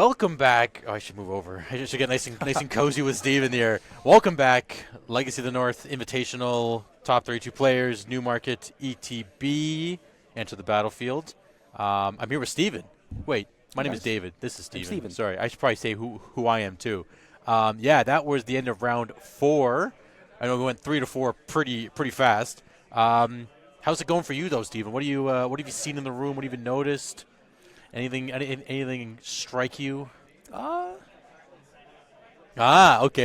Welcome back. Oh, I should move over. I should get nice and cozy with Steve in here. Welcome back, Legacy of the North Invitational, top 32 players, Newmarket, ETB, enter the battlefield. I'm here with Steven. Wait, my name is David. This is Steven. Sorry, I should probably say who I am too. That was the end of round 4. I know we went 3 to 4 pretty fast. How's it going for you though, Steven? What have you seen in the room? What have you noticed? Anything strike you? Okay.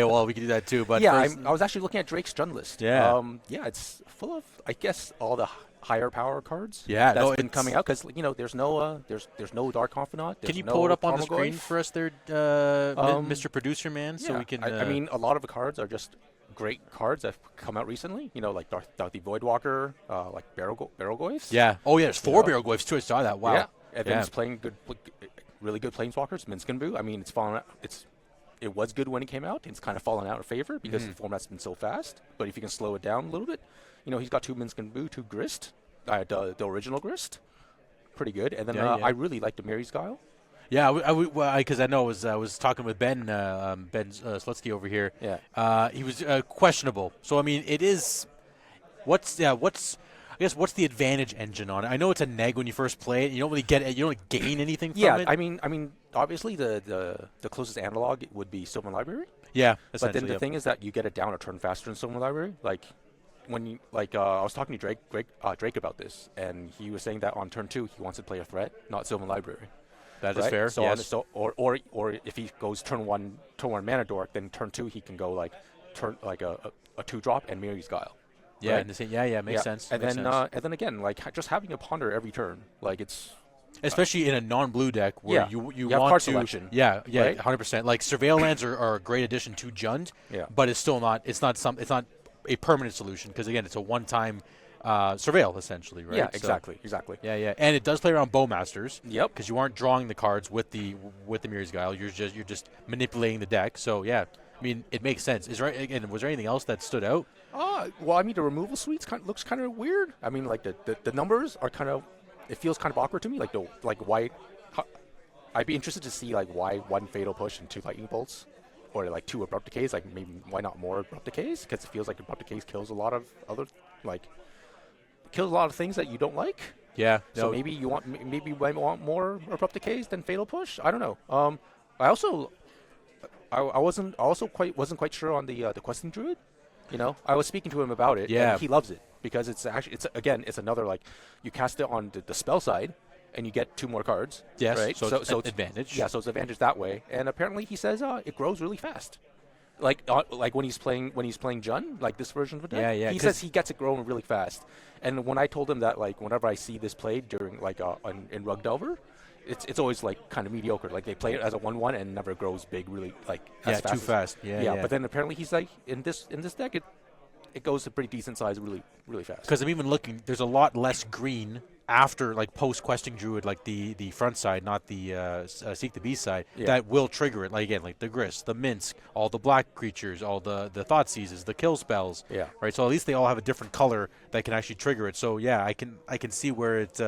Well, we can do that too. But yeah, I was actually looking at Drake's Jund list. Yeah. It's full of, I guess, all the higher power cards. Yeah, that's been coming out because there's no Dark Confidant. Can you pull it up on the screen for us, there, Mr. Producer Man, so we can? I mean, a lot of the cards are just great cards that have come out recently. Like Darthy Voidwalker, like Barrelgoyfs. Yeah. Oh yeah, there's 4 Barrelgoyfs too. I saw that. Wow. Yeah. Evan's playing really good Planeswalkers. Minskenbu. I mean, it's fallen out. It was good when it came out. It's kind of fallen out of favor because the format's been so fast. But if you can slow it down a little bit, he's got 2 Minskenbu, 2 Grist, the original Grist, pretty good. And then I really like the Mary's Guile. Yeah, because I know I was talking with Ben Slutsky over here. Yeah. He was questionable. So I mean, it is. What's the advantage engine on it? I know it's a neg when you first play it. You don't really get it. You don't gain anything from it. Yeah, I mean, obviously the closest analog would be Sylvan Library. Yeah, but then the thing is that you get it down a turn faster in Sylvan Library. Like when you I was talking to Drake about this, and he was saying that on turn 2 he wants to play a threat, not Sylvan Library. That is fair. So yes. Or if he goes turn 1 Mana Dork, then turn 2 he can go like a 2-drop and Mary's Guile. Yeah, right? Makes sense. And then again, like just having a ponder every turn, like it's especially in a non-blue deck where you want card to selection. Yeah, right? 100%. Like Surveil lands are a great addition to Jund. Yeah. But it's still not. It's not a permanent solution because again, it's a one-time Surveil essentially, right? Yeah, exactly. Yeah, and it does play around Bowmasters. Yep. Because you aren't drawing the cards with the Mirror's Guile. You're just manipulating the deck. So yeah. I mean, it makes sense. Was there anything else that stood out? Well, I mean, the removal suite looks kind of weird. I mean, like the numbers are kind of, it feels kind of awkward to me. Like why? I'd be interested to see like why 1 Fatal Push and 2 Lightning Bolts, or like 2 Abrupt Decays. Like maybe why not more Abrupt Decays? Because it feels like Abrupt Decays kills a lot of things that you don't like. Yeah. So maybe you might want more Abrupt Decays than Fatal Push. I don't know. I wasn't quite sure on the Questing Druid. I was speaking to him about it. Yeah. And he loves it because it's another, like, you cast it on the spell side and you get 2 more cards. Yes. Right. So it's advantage. Yeah. So it's advantage that way. And apparently he says it grows really fast. Like when he's playing Jund, like this version of the deck. Yeah. He says he gets it growing really fast. And when I told him that, like, whenever I see this played during in Rug Delver, it's always like kind of mediocre. Like they play it as a 1/1 and never grows big, really, like as fast. Too fast. Yeah. But then apparently he's like, in this deck it goes to pretty decent size really, really fast. Because I'm even looking, there's a lot less green after, like, post-questing Druid, like the front side, not the Seek the Beast side, that will trigger it. Like, again, like the Grist, the Minsk, all the black creatures, all the Thought Seizes, the kill spells. Yeah. Right. So at least they all have a different color that can actually trigger it. So yeah, I can see where it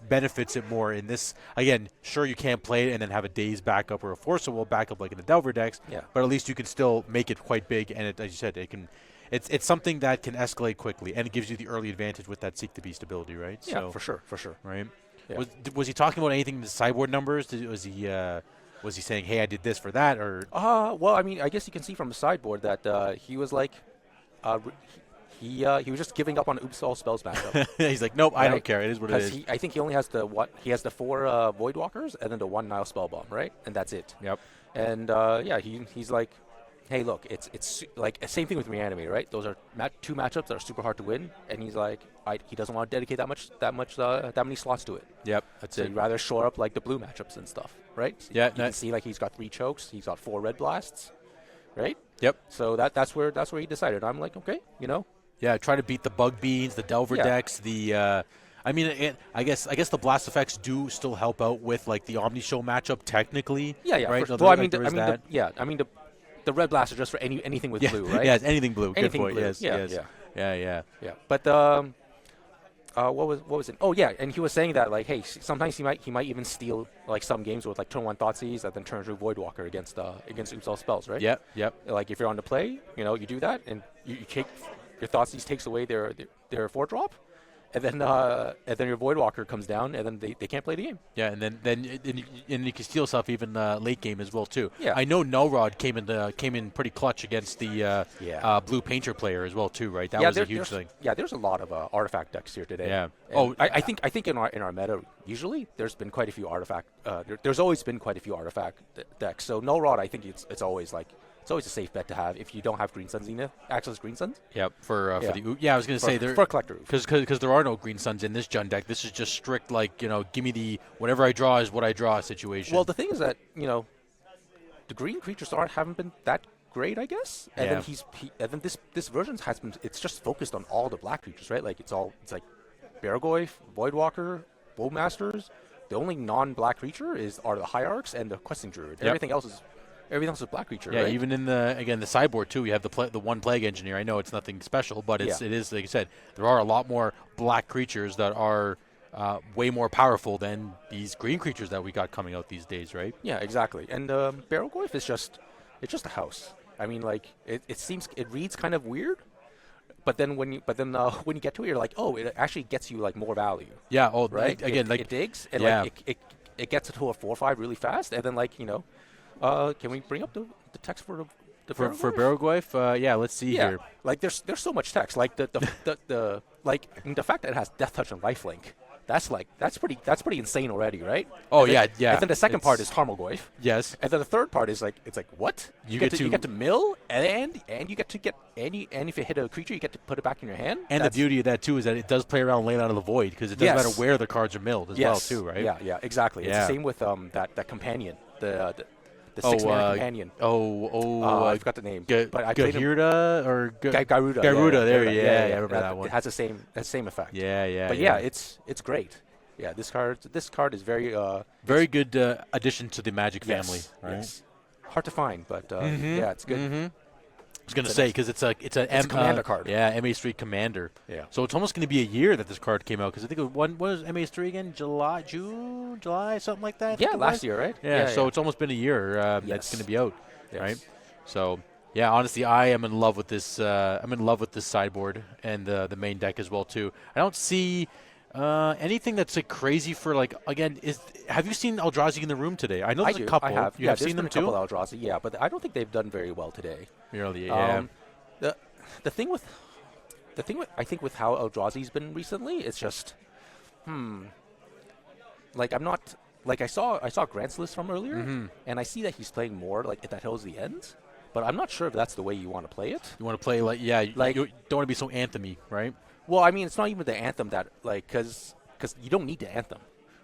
benefits it more in this. Again, sure, you can't play it and then have a Daze backup or a Forcible backup like in the Delver decks. Yeah. But at least you can still make it quite big, and as you said, it can. It's something that can escalate quickly, and it gives you the early advantage with that Seek the Beast ability, right? Yeah, so, for sure. Right? Yeah. Was he talking about anything in the sideboard numbers? Was he saying, hey, I did this for that? Or well, I mean, I guess you can see from the sideboard that he was like, he was just giving up on Oops All Spells matchup. He's like, nope, right? I don't care. It is what it is. I think he only has the 4 Voidwalkers and then the 1 Nile Spellbomb, right? And that's it. Yep. And he's like, hey, look, it's like same thing with Reanimate, right? Those are 2 matchups that are super hard to win, and he's like, he doesn't want to dedicate that many slots to it. Yep, that's so it. He'd rather shore up like the blue matchups and stuff, right? Yeah, you can see like he's got 3 chokes, he's got 4 red blasts, right? Yep. So that's where he decided. I'm like, okay, Yeah, try to beat the Bug Beans, the Delver decks, the. I mean, I guess the blast effects do still help out with like the Omni Show matchup technically. Yeah. Right. Well, I mean, the red blasts are just for anything with blue, right? Yeah, it's anything blue. Anything Good point. blue. Yes. Yeah. Yeah. But what was it? Oh yeah, and he was saying that like, hey, sometimes he might even steal like some games with like turn 1 Thoughtseize and then turn 2 Voidwalker against Ubisoft spells, right? Yep. Like if you're on the play, you do that and you take your Thoughtseize takes away their 4-drop, and then your Voidwalker comes down, and then they can't play the game. Yeah, and then you can steal stuff even late game as well too. Yeah. I know Nullrod came in pretty clutch against the Blue Painter player as well too, right? That was a huge thing. Yeah, there's a lot of artifact decks here today. Yeah. And I think in our meta usually there's been quite a few artifact. There's always been quite a few artifact decks. So Nullrod, I think it's always like. It's always a safe bet to have if you don't have Green Suns Zenith, access Green Suns. Yep, for I was going to say for collector because there are no Green Suns in this Jund deck. This is just strict give me the whatever I draw is what I draw situation. Well, the thing is that the green creatures haven't been that great, I guess. And then this version it's just focused on all the black creatures, right? Like it's like Barragoyf, Voidwalker, Bowmasters. The only non-black creature are the Hierarchs and the Questing Druid. Yep. Everything else is a black creature. Yeah, right? even in the sideboard too, you have the one Plague Engineer. I know it's nothing special, but it is like you said. There are a lot more black creatures that are way more powerful than these green creatures that we got coming out these days, right? Yeah, exactly. And Barragoyf is just a house. I mean, like it reads kind of weird, but then when you get to it, you're like, oh, it actually gets you like more value. Yeah. Oh, right. It digs and it gets it to a 4/5 really fast, and then can we bring up the text for the for Barragoyf? Yeah, let's see here. Like there's so much text. Like the fact that it has Death Touch and Lifelink. That's pretty insane already, right? Oh, and yeah. And then the second part is Tarmogoyf. Yes. And then the third part is it's like what? You get to mill and you get to get and if you hit a creature, you get to put it back in your hand. And the beauty of that too is that it does play around Lane Out of the Void because it doesn't matter where the cards are milled as well too, right? Yeah, exactly. Yeah. It's the same with that companion, the 6-mana companion. I forgot the name. Garuda or Garuda. Garuda. There, I remember that one. It has the same effect. Yeah. But it's great. Yeah, this card is very good addition to the Magic family. Right? Yes. Hard to find, but yeah, it's good. Mm-hmm. I was going to say because it's a commander card. Yeah, MH3 Commander. Yeah. So it's almost going to be a year that this card came out because I think what was MH3 again? July, something like that. Yeah, last year, right? Yeah. So it's almost been a year that's going to be out, right? So yeah, honestly, I am in love with this. I'm in love with this sideboard and the main deck as well too. I don't see. Anything that's crazy for again have you seen Eldrazi in the room today? I know there's a couple. I have. You have seen them too. Couple Eldrazi, yeah, but I don't think they've done very well today. Really, yeah. The thing with I think with how Eldrazi's been recently, it's just like I'm not I saw Grant's list from earlier, and I see that he's playing more at that Hills the Ends, but I'm not sure if that's the way you want to play it. You want to play you don't want to be so anthem-y, right? Well, I mean, it's not even the anthem that because you don't need the anthem,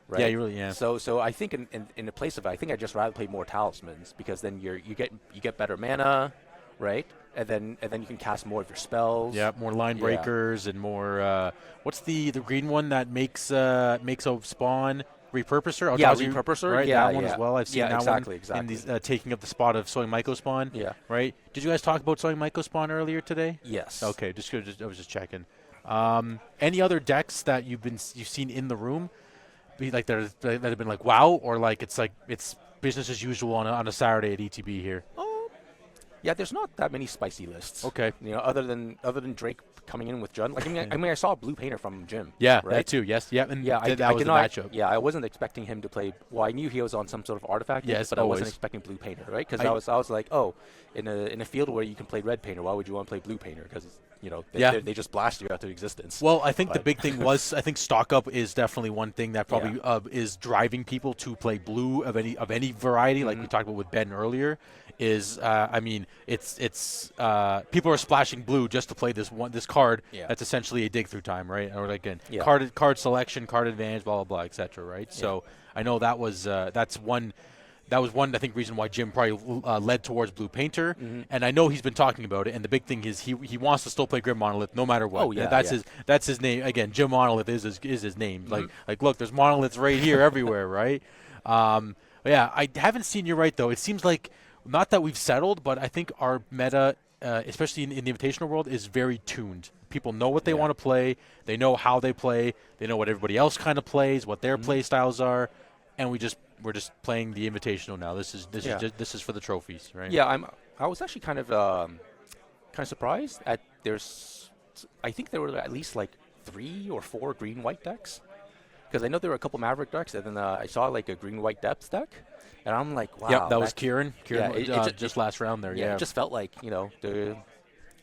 right? Yeah, you really So I think in the place of it, I think I'd just rather play more talismans because then you get better mana, right? And then you can cast more of your spells. Yeah, more line breakers and more. What's the green one that makes a spawn? Repurposer? Repurposer. Right, yeah, that one as well. I've seen that exactly, one in these, taking up the spot of Soy Myco Spawn. Yeah. Right? Did you guys talk about Soy Myco Spawn earlier today? Yes. Okay, I was just checking. Any other decks that you've seen in the room, that have been wow, or it's business as usual on a Saturday at ETB here? Yeah, there's not that many spicy lists. Okay. Other than Drake coming in with Jund. I saw a blue painter from Jim. Yeah, right? that too. Yes. Yeah. And yeah, that was the matchup. Yeah, I wasn't expecting him to play. Well, I knew he was on some sort of artifact. Yes, but I wasn't expecting blue painter, right? Because I was like, oh, in a field where you can play red painter, why would you want to play blue painter? Because they just blast you out of existence. Well, I think the big thing was stock up is definitely one thing that probably is driving people to play blue of any variety, like we talked about with Ben earlier. Is it's people are splashing blue just to play this card that's essentially a dig through time, right? Or card selection, card advantage, blah blah blah, etc. Right? So I know that was one I think reason why Jim probably led towards blue painter, and I know he's been talking about it. And the big thing is he wants to still play Grim Monolith no matter what. Oh yeah, that's his name again. Jim Monolith is his name. Like look, there's monoliths right here everywhere, right? I haven't seen you right though. It seems like. Not that we've settled, but I think our meta especially in the invitational world, is very tuned. People know what they Yeah. want to play. They know how they play. They know what everybody else kind of plays, what their play styles are, and we're just playing the invitational now. This is for the trophies, right? Yeah, I was actually kind of surprised at I think there were at least like 3 or 4 green-white decks, because I know there were a couple Maverick decks, and then I saw like a green-white depths deck, and I'm like, wow. Yep, that was Kieran. Kieran, it just last round there. Yeah, it just felt like the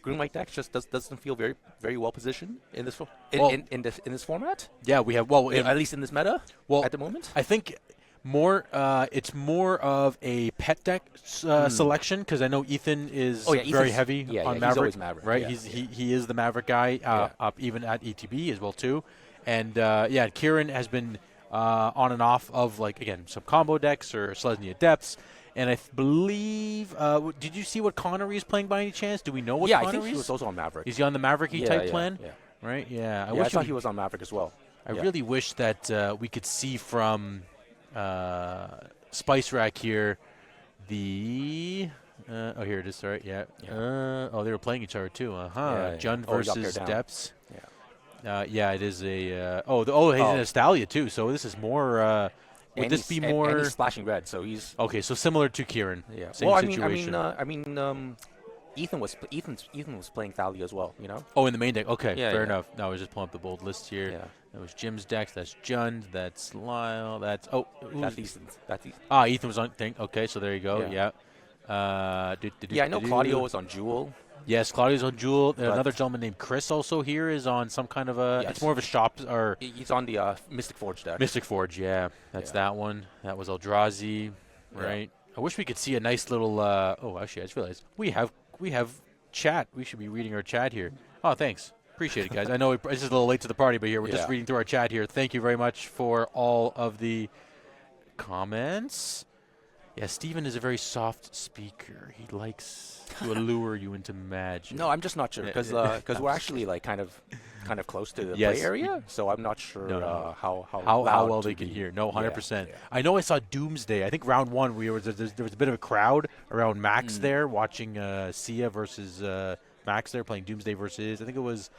green-white decks just doesn't feel very very well positioned in this in this format. Yeah, we have At least in this meta. At the moment, I think more. It's more of a pet deck selection, because I know Ethan is very heavy on Maverick. He's always Maverick, right? Yeah. He is the Maverick guy, up even at ETB as well too, and Kieran has been on and off of, like, again, some combo decks or Selesnya Depths. And I believe, did you see what Connery is playing by any chance? Do we know what Connery is? I think he was also on Maverick. Is he on the Maverick-y type plan? Yeah. Right? Yeah. I thought he was on Maverick as well. I really wish that we could see from Spice Rack here here it is. Sorry. Yeah. They were playing each other too. Jund versus Depths. Yeah. It is a. He's in Astalia too. So this is more. Would this be more? And he's splashing red, so he's okay. So similar to Kieran. Yeah. Same situation. Ethan was playing Thalia as well. Oh, in the main deck. Okay, Yeah, fair yeah. enough. Now I was just pulling up the bold list here. Yeah. That was Jim's decks. That's Jund. That's Lyle. That's That's Ethan. Ethan was on thing. Okay, so there you go. Yeah. I know Claudio was on Jewel. Yes, Claudio's on Jewel. Another gentleman named Chris also here is on some kind of a. Yes. It's more of a shop or. He's on the Mystic Forge deck. Mystic Forge, yeah. That's that one. That was Eldrazi, right? I wish we could see a nice little. Actually, I just realized we have chat. We should be reading our chat here. Oh, thanks. Appreciate it, guys. I know this is a little late to the party, but here we're just reading through our chat here. Thank you very much for all of the comments. Yeah, Steven is a very soft speaker. He likes to allure you into magic. No, I'm just not sure because we're actually like kind of close to the play area, so I'm not sure how well they can hear. No, 100%. Yeah. I know I saw Doomsday. I think round 1 there was a bit of a crowd around Max there watching Sia versus Max there playing Doomsday versus. I think it was.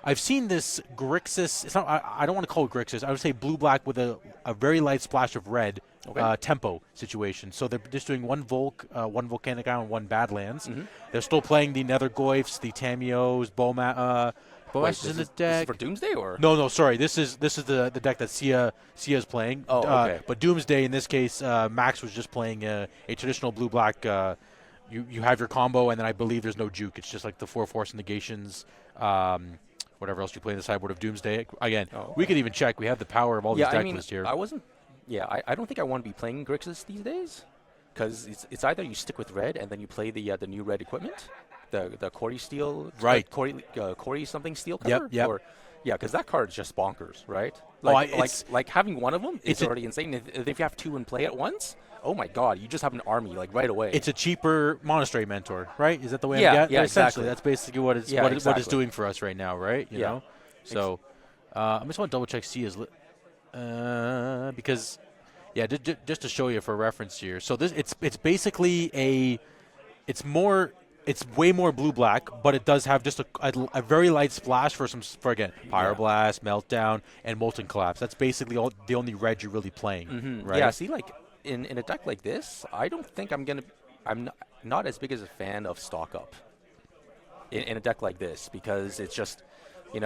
I've seen this Grixis. It's not. I don't want to call it Grixis. I would say blue-black with a very light splash of red tempo situation. So they're just doing one Volcanic Island, one Badlands. Mm-hmm. They're still playing the Nethergoyfs, the Tamios, Bomash is in the deck. This is for Doomsday or? No, sorry. This is the deck that Sia is playing. Oh, okay. But Doomsday in this case, Max was just playing a traditional blue-black. You have your combo, and then I believe there's no juke. It's just like the 4 force negations. Whatever else you play in the sideboard of Doomsday. Again, we could even check. We have the power of all these deck lists here. I wasn't. Yeah, I don't think I want to be playing Grixis these days, because it's either you stick with red and then you play the new red equipment, the Corey Steel, right? Corey something Steel cover. Yep. Or, because that card is just bonkers, right? Like having one of them is already insane. If you have 2 in play at once, oh my God, you just have an army like right away. It's a cheaper Monastery Mentor, right? Is that the way? Yeah, I'm getting? yeah, Essentially, exactly. that's basically what it's doing for us right now, right? You know. So, I just want to double check Sia's because, just to show you for reference here. So it's basically it's way more blue-black, but it does have just a very light splash for again Pyroblast, Meltdown, and Molten Collapse. That's basically the only red you're really playing, right? Yeah. See, like in a deck like this, I don't think I'm not as big as a fan of stock up in a deck like this, because it's just, you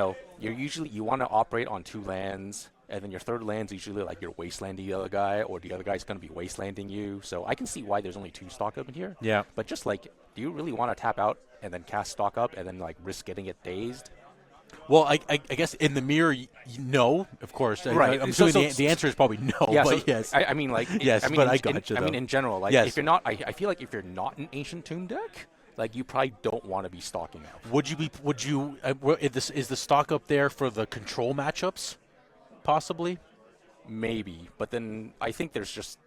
want to operate on 2 lands, and then your third land's usually like you're wastelanding the other guy, or the other guy's going to be wastelanding you. So I can see why there's only 2 stock up in here. Yeah. But just like, do you really want to tap out and then cast stock up and then like risk getting it dazed? Well, I guess in the mirror, no, of course. Right. I'm assuming the answer is probably no. Yeah. But So yes. I mean, like. Yes, I mean, but I got you. I mean, in general, like, yes. if you're not, I feel like if you're not an Ancient Tomb deck, like, you probably don't want to be stocking out. Would you? Is the stock up there for the control matchups? Possibly. Maybe, but then I think there's just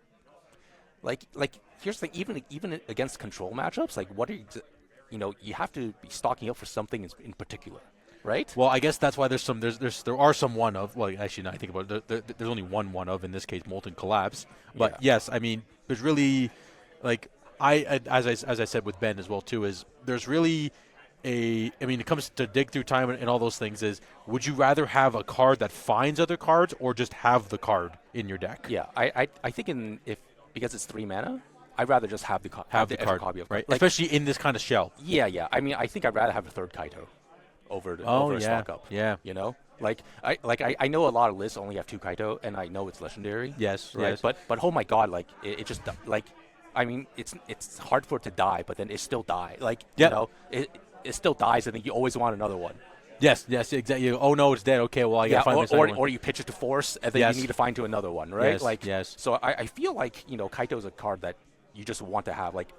like here's the thing, even against control matchups, like what are you have to be stocking up for something in particular, right? Well, I guess that's why there are some one of. Well, actually, now I think about it, there's only one of in this case, Molten Collapse. But yes, I mean, there's really like as I said with Ben as well too, is there's really it comes to dig through time and all those things. Is would you rather have a card that finds other cards or just have the card in your deck? Yeah, I think because it's 3 mana, I'd rather just have the extra card, copy of right? Like, especially in this kind of shell. Yeah. I mean, I think I'd rather have a third Kaito over a stock up. Yeah. You know, I know a lot of lists only have 2 Kaito, and I know it's legendary. Yes. Right. Yes. But oh my god, like it just like, I mean, it's hard for it to die, but then it still die. Like you know, it still dies, and then you always want another one. Yes, exactly. Oh no, it's dead. Okay, well I gotta find this other one. Or you pitch it to force, and then you need to find to another one, right? Yes. So I feel like Kaito's a card that you just want to have. Like,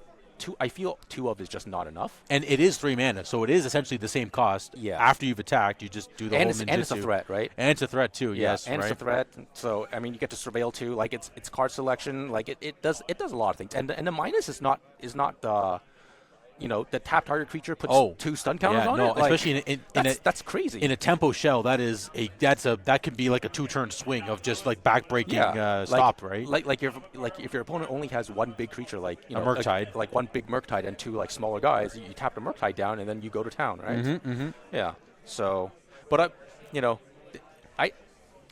I feel 2 of is just not enough. And it is 3 mana, so it is essentially the same cost. Yeah. After you've attacked, you just do the whole ninjutsu. And it's a threat, right? And it's a threat too. Yeah, yes. And right? it's a threat. So I mean, you get to surveil too. Like it's card selection. Like it does a lot of things. And the minus is not the tap target creature puts 2 stun counters on it. Like, especially that's crazy. In a tempo shell, that could be like a 2-turn swing of just like backbreaking stop, right? Like if your opponent only has 1 big creature, like a Murktide, like 1 big Murktide and 2 like smaller guys, you tap the Murktide down and then you go to town, right? Mm-hmm. Yeah. So, but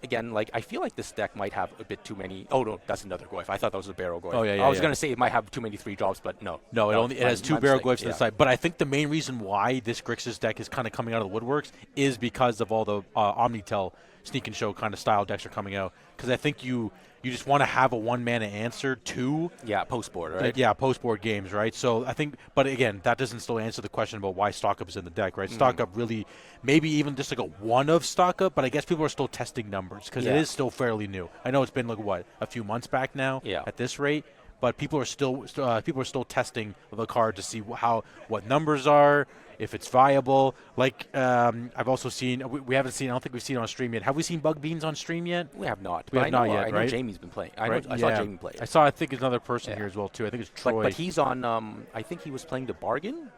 again, like I feel like this deck might have a bit too many. Oh no, that's another Goyf. I thought that was a Barrel Goyf. Oh yeah. I was gonna say it might have too many 3-drops, but no. No, it has 2 Barrel Goyfs to the side. But I think the main reason why this Grixis deck is kind of coming out of the woodworks is because of all the Omnitel Sneak and Show kind of style decks are coming out. Because I think you just want to have a 1-mana answer to post board, right? Post board games, right? So I think, but again, that doesn't still answer the question about why stock up is in the deck, right? Stock up really, maybe even just like a 1 of stock up, but I guess people are still testing numbers because it is still fairly new. I know it's been like a few months back now at this rate, but people are still testing the card to see what numbers are, if it's viable. Like I've also seen, we haven't seen, I don't think we've seen it on stream yet. Have we seen Bug Beans on stream yet? We have not. We have not yet, I know Jamie's been playing. I saw Jamie play it. I think another person here as well too. I think it's Troy. But he's on. I think he was playing the Bargain.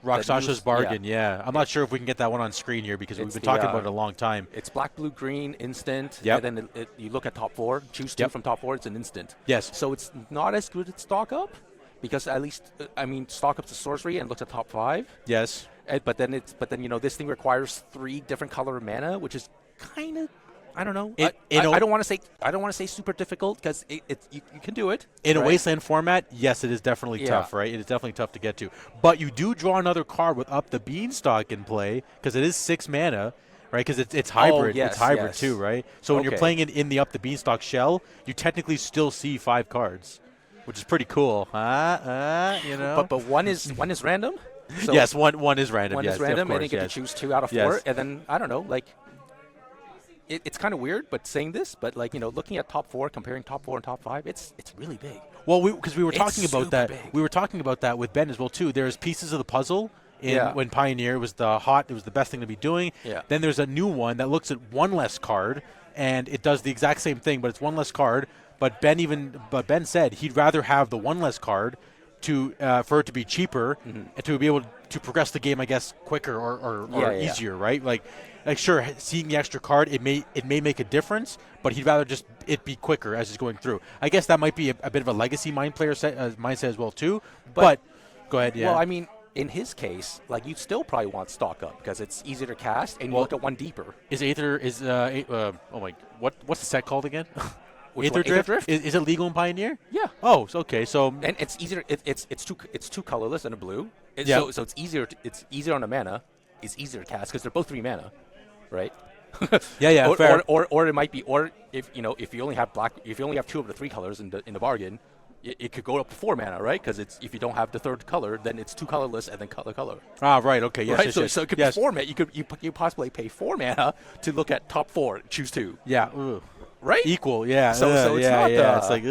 Rakshasha's Bargain. Yeah. I'm not sure if we can get that one on screen here because we've been talking about it a long time. It's black, blue, green, instant. Yep. And then you look at top 4, choose 2 from top 4. It's an instant. Yes. So it's not as good at stock up because at least stock up's a sorcery and looks at top 5. Yes. But then this thing requires 3 different color mana, which is kind of, I don't know. I don't want to say super difficult because you can do it. In a Wasteland format, yes, it is definitely tough, right? It is definitely tough to get to. But you do draw another card with Up the Beanstalk in play because it is 6 mana, right? Because it's hybrid. It's hybrid too, right? So when you're playing it in the Up the Beanstalk shell, you technically still see 5 cards, which is pretty cool. But one is random. So yes, one is random. One is random, and you get to choose 2 out of 4, and then I don't know, like it's kind of weird, but saying this, but like looking at top 4, comparing top 4 and top 5, it's really big. Well, because we were talking about that, big. we were talking about that with Ben as well too. There's pieces of the puzzle when Pioneer was it was the best thing to be doing. Yeah. Then there's a new one that looks at 1 less card, and it does the exact same thing, but it's 1 less card. But Ben said he'd rather have the 1 less card for it to be cheaper and to be able to progress the game, I guess, quicker or easier, right? Like sure, seeing the extra card, it may make a difference, but he'd rather just it be quicker as it's going through. I guess that might be a bit of a legacy mindset as well too. But go ahead. Yeah. Well, I mean, in his case, like you still probably want stock up because it's easier to cast and you look at 1 deeper. What's the set called again? Aether Drift? Is it legal in Pioneer? Yeah. Oh, okay. So and it's easier. It's 2 colorless and a blue. So it's easier. It's easier on a mana. It's easier to cast because they're both 3 mana, right? Yeah. Fair. Or it might be. Or if you only have black, if you only have 2 of the 3 colors in the bargain, it could go up to 4 mana, right? Because if you don't have the 3rd color, then it's 2 colorless and then color. Ah, right. Okay. Yes. Right. Yes, so it could be 4 mana. You possibly pay 4 mana to look at top 4, choose 2. Yeah. Ugh. Right? Equal, yeah. So it's not it's like,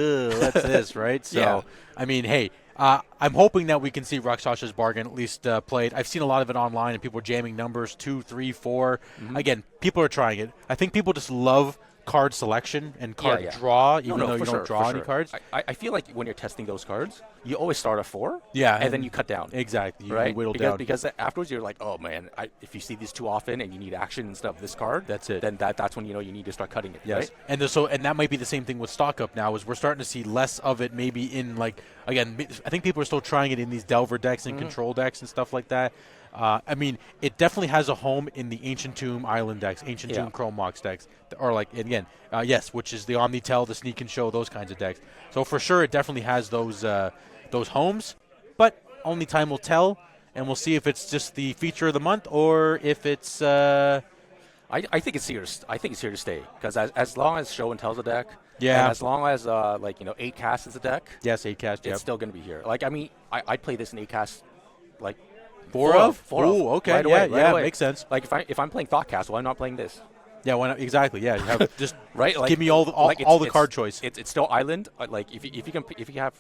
what's this, right? So, I mean, hey, I'm hoping that we can see Rakshasha's Bargain at least played. I've seen a lot of it online, and people are jamming numbers 2, 3, 4. Again, people are trying it. I think people just love card selection and card yeah. draw, even No, though you for don't sure, draw for any sure. cards. I feel like when you're testing those cards, you always start at 4. Yeah, and then you cut down. Exactly. You Right? whittle because down. because afterwards you're like, oh man, if you see these too often and you need action instead of this card, That's it. Then that's when you need to start cutting it. Yes, Right? and that might be the same thing with stock up now. Is we're starting to see less of it. Maybe in like again, I think people are still trying it in these Delver decks and control decks and stuff like that. I mean, it definitely has a home in the Ancient Tomb Island decks, Ancient Tomb Chrome Mox decks, or like again, yes, which is the Omnitel, the Sneak and Show, those kinds of decks. So for sure, it definitely has those homes, but only time will tell, and we'll see if it's just the feature of the month or if it's. I think it's here. I think it's here to stay because as long as Show and Tell's a deck, Yeah. and as long as 8 cast is a deck, Yes, 8-cast, it's still going to be here. Like I mean, I'd play this in 8 cast, like Four of? four Ooh, of. okay. Right away, Yeah, away. makes sense. Like if I'm playing Thoughtcast, why not playing this? Yeah, why not? Exactly. Yeah, you have just Right? Like, give me all the card choice. It's still Island. Like if you have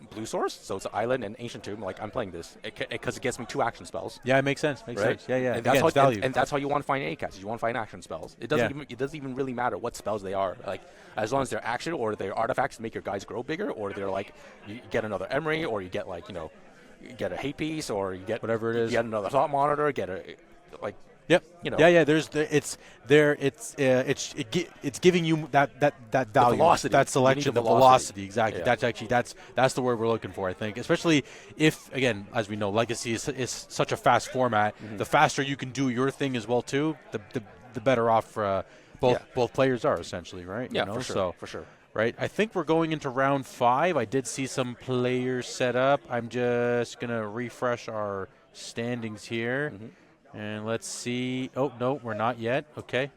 Blue Source, so it's Island and Ancient Tomb. Like I'm playing this because it gets me 2 action spells. Yeah, it makes sense. Makes Right? sense. Yeah, yeah. And Again, that's how it's value. and that's how you want to find 8 casts. You want to find action spells. It doesn't even really matter what spells they are. Like as long as they're action or they're artifacts to make your guys grow bigger, or they're like you get another Emery, or you get you get a hate piece, or you get Whatever it is. You get another thought monitor. Get a like. Yep. Yeah. Yeah. It's giving you that value, velocity. that selection, You need the the velocity. Exactly. Yeah. That's the word we're looking for. I think, especially if again, as we know, Legacy is such a fast format. Mm-hmm. The faster you can do your thing as well too, the better off both players are essentially, right? Yeah, You know? for sure. So, For sure. right. I think we're going into round 5. I did see some players set up. I'm just gonna refresh our standings here. Mm-hmm. And let's see. Oh, no, we're not yet. Okay.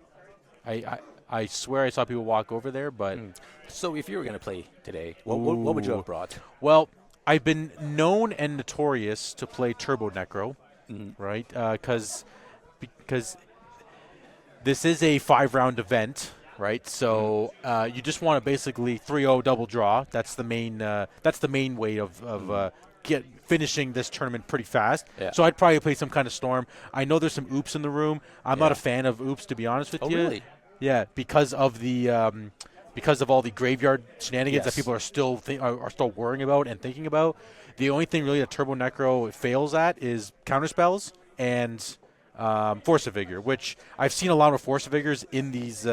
I swear I saw people walk over there, but. So if you were going to play today, what would you have brought? Well, I've been known and notorious to play Turbo Necro, right? Because this is a 5-round event, right? So you just want to basically 3-0 double draw. That's the main way of finishing this tournament pretty fast. Yeah. So I'd probably play some kind of Storm. I know there's some oops in the room. I'm not a fan of oops, to be honest with you. Oh, really? Yeah, because of all the graveyard shenanigans that Yes. people are still worrying about and thinking about. The only thing really that Turbo Necro fails at is counterspells and Force of Vigor, which I've seen a lot of Force of Vigors in these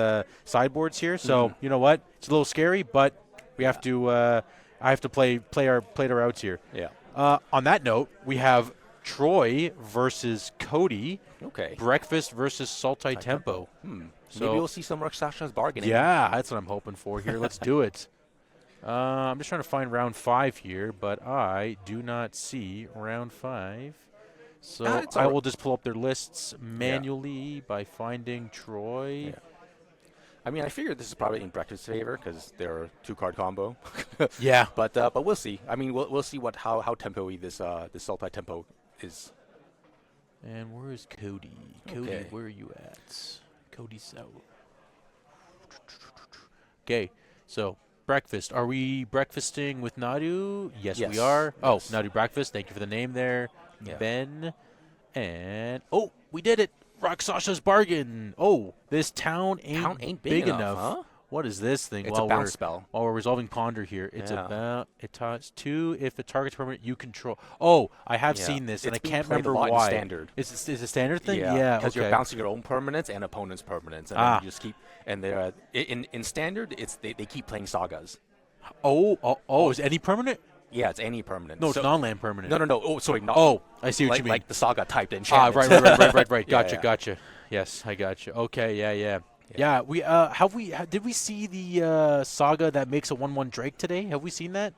sideboards here. So you know what? It's a little scary, but we have to. I have to play our outs here. Yeah. On that note, we have Troy versus Cody. Okay. Breakfast versus Sultai Tempo. So Maybe we'll see some Rakshasha's bargaining. yeah, that's what I'm hoping for here. Let's do it. I'm just trying to find round 5 here, but I do not see round 5. So It's I all will just pull up their lists manually by finding Troy. Yeah. I mean, I figured this is probably in Breakfast's favor because they're a 2-card combo. Yeah. But we'll see. I mean, we'll see how tempo-y this Sultai tempo is. And where is Cody? Cody, Okay. where are you at? Cody South. Okay, so breakfast. Are we breakfasting with Nadu? Yes, we Yes. are. Oh, Yes. Nadu Breakfast. Thank you for the name there. Yeah. Ben. And, oh, we did it. Rock Sasha's Bargain. Oh, this town ain't big enough. huh? What is this thing? It's a bounce spell. While we're resolving Ponder here, it's Yeah. about, it talks 2 if the target's permanent you control. Oh, I have Yeah. seen this, and It's I being can't played a remember lot in why. Standard. It's a standard thing? Yeah, Because you're bouncing your own permanents and opponent's permanents, and then you just keep. And they're in Standard, it's they keep playing sagas. Is any permanent? Yeah, it's any permanent. No, it's non-land permanent. No. Oh, sorry. Not, Oh, I see what you mean. Like the saga typed Ah, enchantment. right. Yeah, Gotcha. Yes, I gotcha. Okay, yeah. We did we see the saga that makes a 1/1 Drake today? Have we seen that?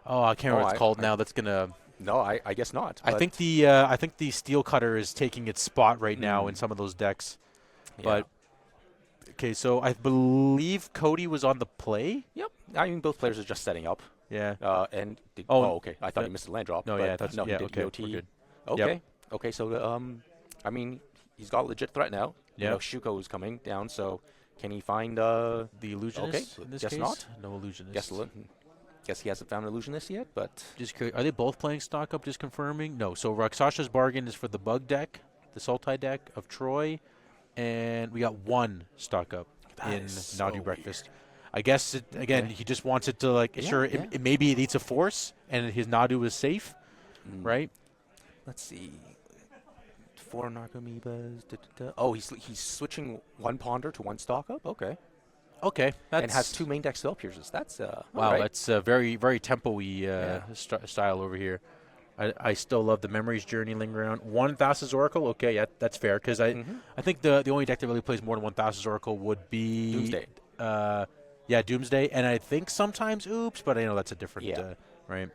Oh, I can't remember what it's called now. That's gonna. No, I guess not. I think the Steel Cutter is taking its spot right now in some of those decks. Yeah. But okay, so I believe Cody was on the play. Yep. I mean, both players are just setting up. Yeah. Okay. I thought he missed the land drop. No, but yeah, that's no, he did okay. EOT. We're good. Okay. Yep. Okay. So I mean, he's got a legit threat now. Yeah. Shuko is coming down. So can he find The illusionist Okay, in this guess case? not. No illusionist. Guess he hasn't found an illusionist yet, but Just curious, are they both playing stock up? Just confirming. No. So Rakshasha's Bargain is for the bug deck, the Sultai deck of Troy, and we got 1 stock up. in so Nadu breakfast. I guess again he just wants it to like maybe it eats a force and his Nadu is safe, right? Let's see. 4 Narcomoebas. Oh, he's switching 1 Ponder to 1 Stock Up. Okay. Okay, and has 2 main deck spell pierces. That's wow. right. That's very very tempo-y style over here. I still love the Memories Journey lingering around. 1 Thassa's Oracle. Okay, yeah, that's fair because I think the only deck that really plays more than 1 Thassa's Oracle would be Doomsday. Doomsday, and I think sometimes Oops, but I know that's a different right.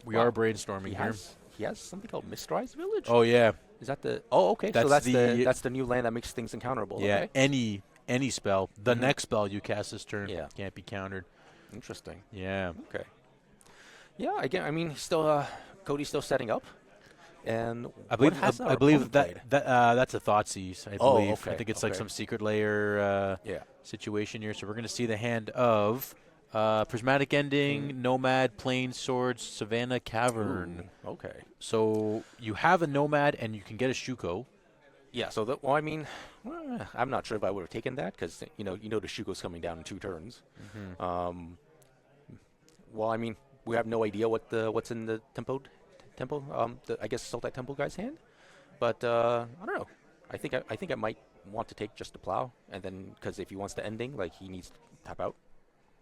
We are brainstorming here. He has something called Mistrise Village. Oh yeah. Is that the? Oh, okay. So that's the new land that makes things uncounterable. Yeah. Okay. Any spell. The next spell you cast this turn can't be countered. Interesting. Yeah. Okay. Yeah. Again, I mean, still Cody's still setting up, and I believe that's a Thoughtseize. I believe. Okay. I think it's like some secret layer situation here. So we're going to see the hand of. Prismatic Ending, Nomad, Plain Swords, Savannah Cavern. Ooh, okay. So you have a Nomad and you can get a Shuko. Yeah. So I'm not sure if I would have taken that because the Shuko's coming down in 2 turns. Well, I mean, we have no idea what's in the tempo. I guess Sultai Temple guy's hand, but I don't know. I think I might want to take just the plow, and then because if he wants the ending, like he needs to tap out.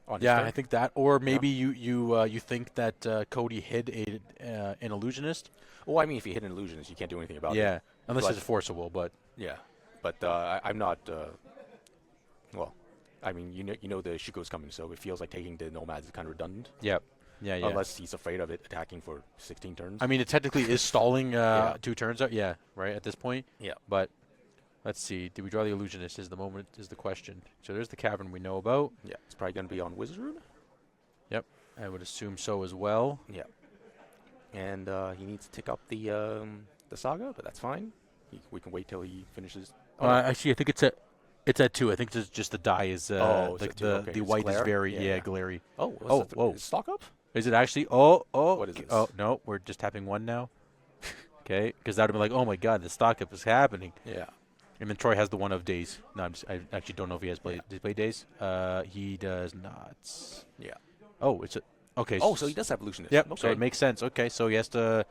I think that, or maybe you think that Cody hid an illusionist. Well, I mean, if you hit an illusionist, you can't do anything about it. Yeah, unless it's forcible. But I'm not. Well, I mean, you know the Shuko's coming, so it feels like taking the Nomads is kind of redundant. Yep. Yeah. Unless he's afraid of it attacking for 16 turns. I mean, it technically is stalling 2 turns out. Yeah, right at this point. Yeah. But let's see. Did we draw the illusionist? Is the question. So there's the cavern we know about. Yeah, it's probably going to be on Wizard. Yep, I would assume so as well. Yeah. And he needs to tick up the saga, but that's fine. We can wait till he finishes. Actually, I think it's at 2. I think it's just the die is the white is very glary. Whoa! Is stock up? Is it actually? What is this? Oh no, we're just tapping 1 now. Okay, because that would be like, oh my god, the stock up is happening. Yeah. And then Troy has the one of days. No, I actually don't know if he has played. Does he play days? He does not. Yeah. Oh, it's okay. Oh, so he does have illusionist. Yep. Okay. So it makes sense. Okay, so he has to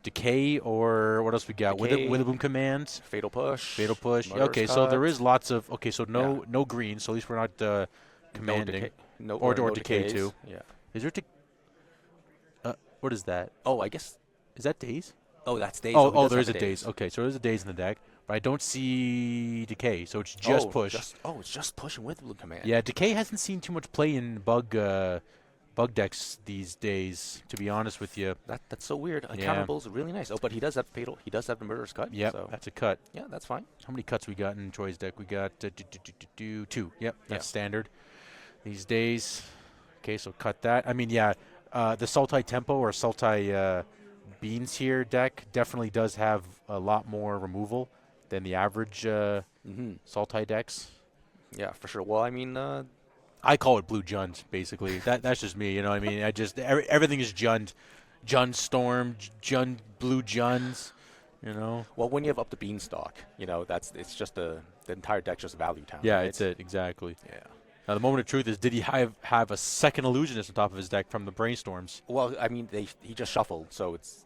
decay or what else we got? Decay, with a boom command. Fatal push. Okay, so there is lots of. Okay, so no green. So at least we're not commanding. Or decay too. Yeah. Is there what is that? Oh, I guess. Is that days? Oh, that's days. Oh, there is a days. Okay, so there's a days in the deck. But I don't see Decay, so it's just push. It's just pushing with Blue Command. Yeah, Decay hasn't seen too much play in bug decks these days, to be honest with you. That's so weird. Uncounterable is really nice. Oh, but he does have Fatal. He does have the Murderous Cut. Yeah, so. That's a cut. Yeah, that's fine. How many cuts we got in Troy's deck? We got 2. Yep, that's standard these days. Okay, so cut that. I mean, the Sultai Tempo or Sultai Beans here deck definitely does have a lot more removal than the average Sultai decks. Yeah, for sure. Well, I mean, I call it blue Jund, basically. That's just me, you know what I mean? Everything is Jund. Jund Storm, Jund, blue Junds, you know? Well, when you have up the Beanstalk, it's just the entire deck's just a value town. Yeah, it's it, exactly. Yeah. Now, the moment of truth is, did he have a second illusionist on top of his deck from the Brainstorms? Well, I mean, he just shuffled, so it's...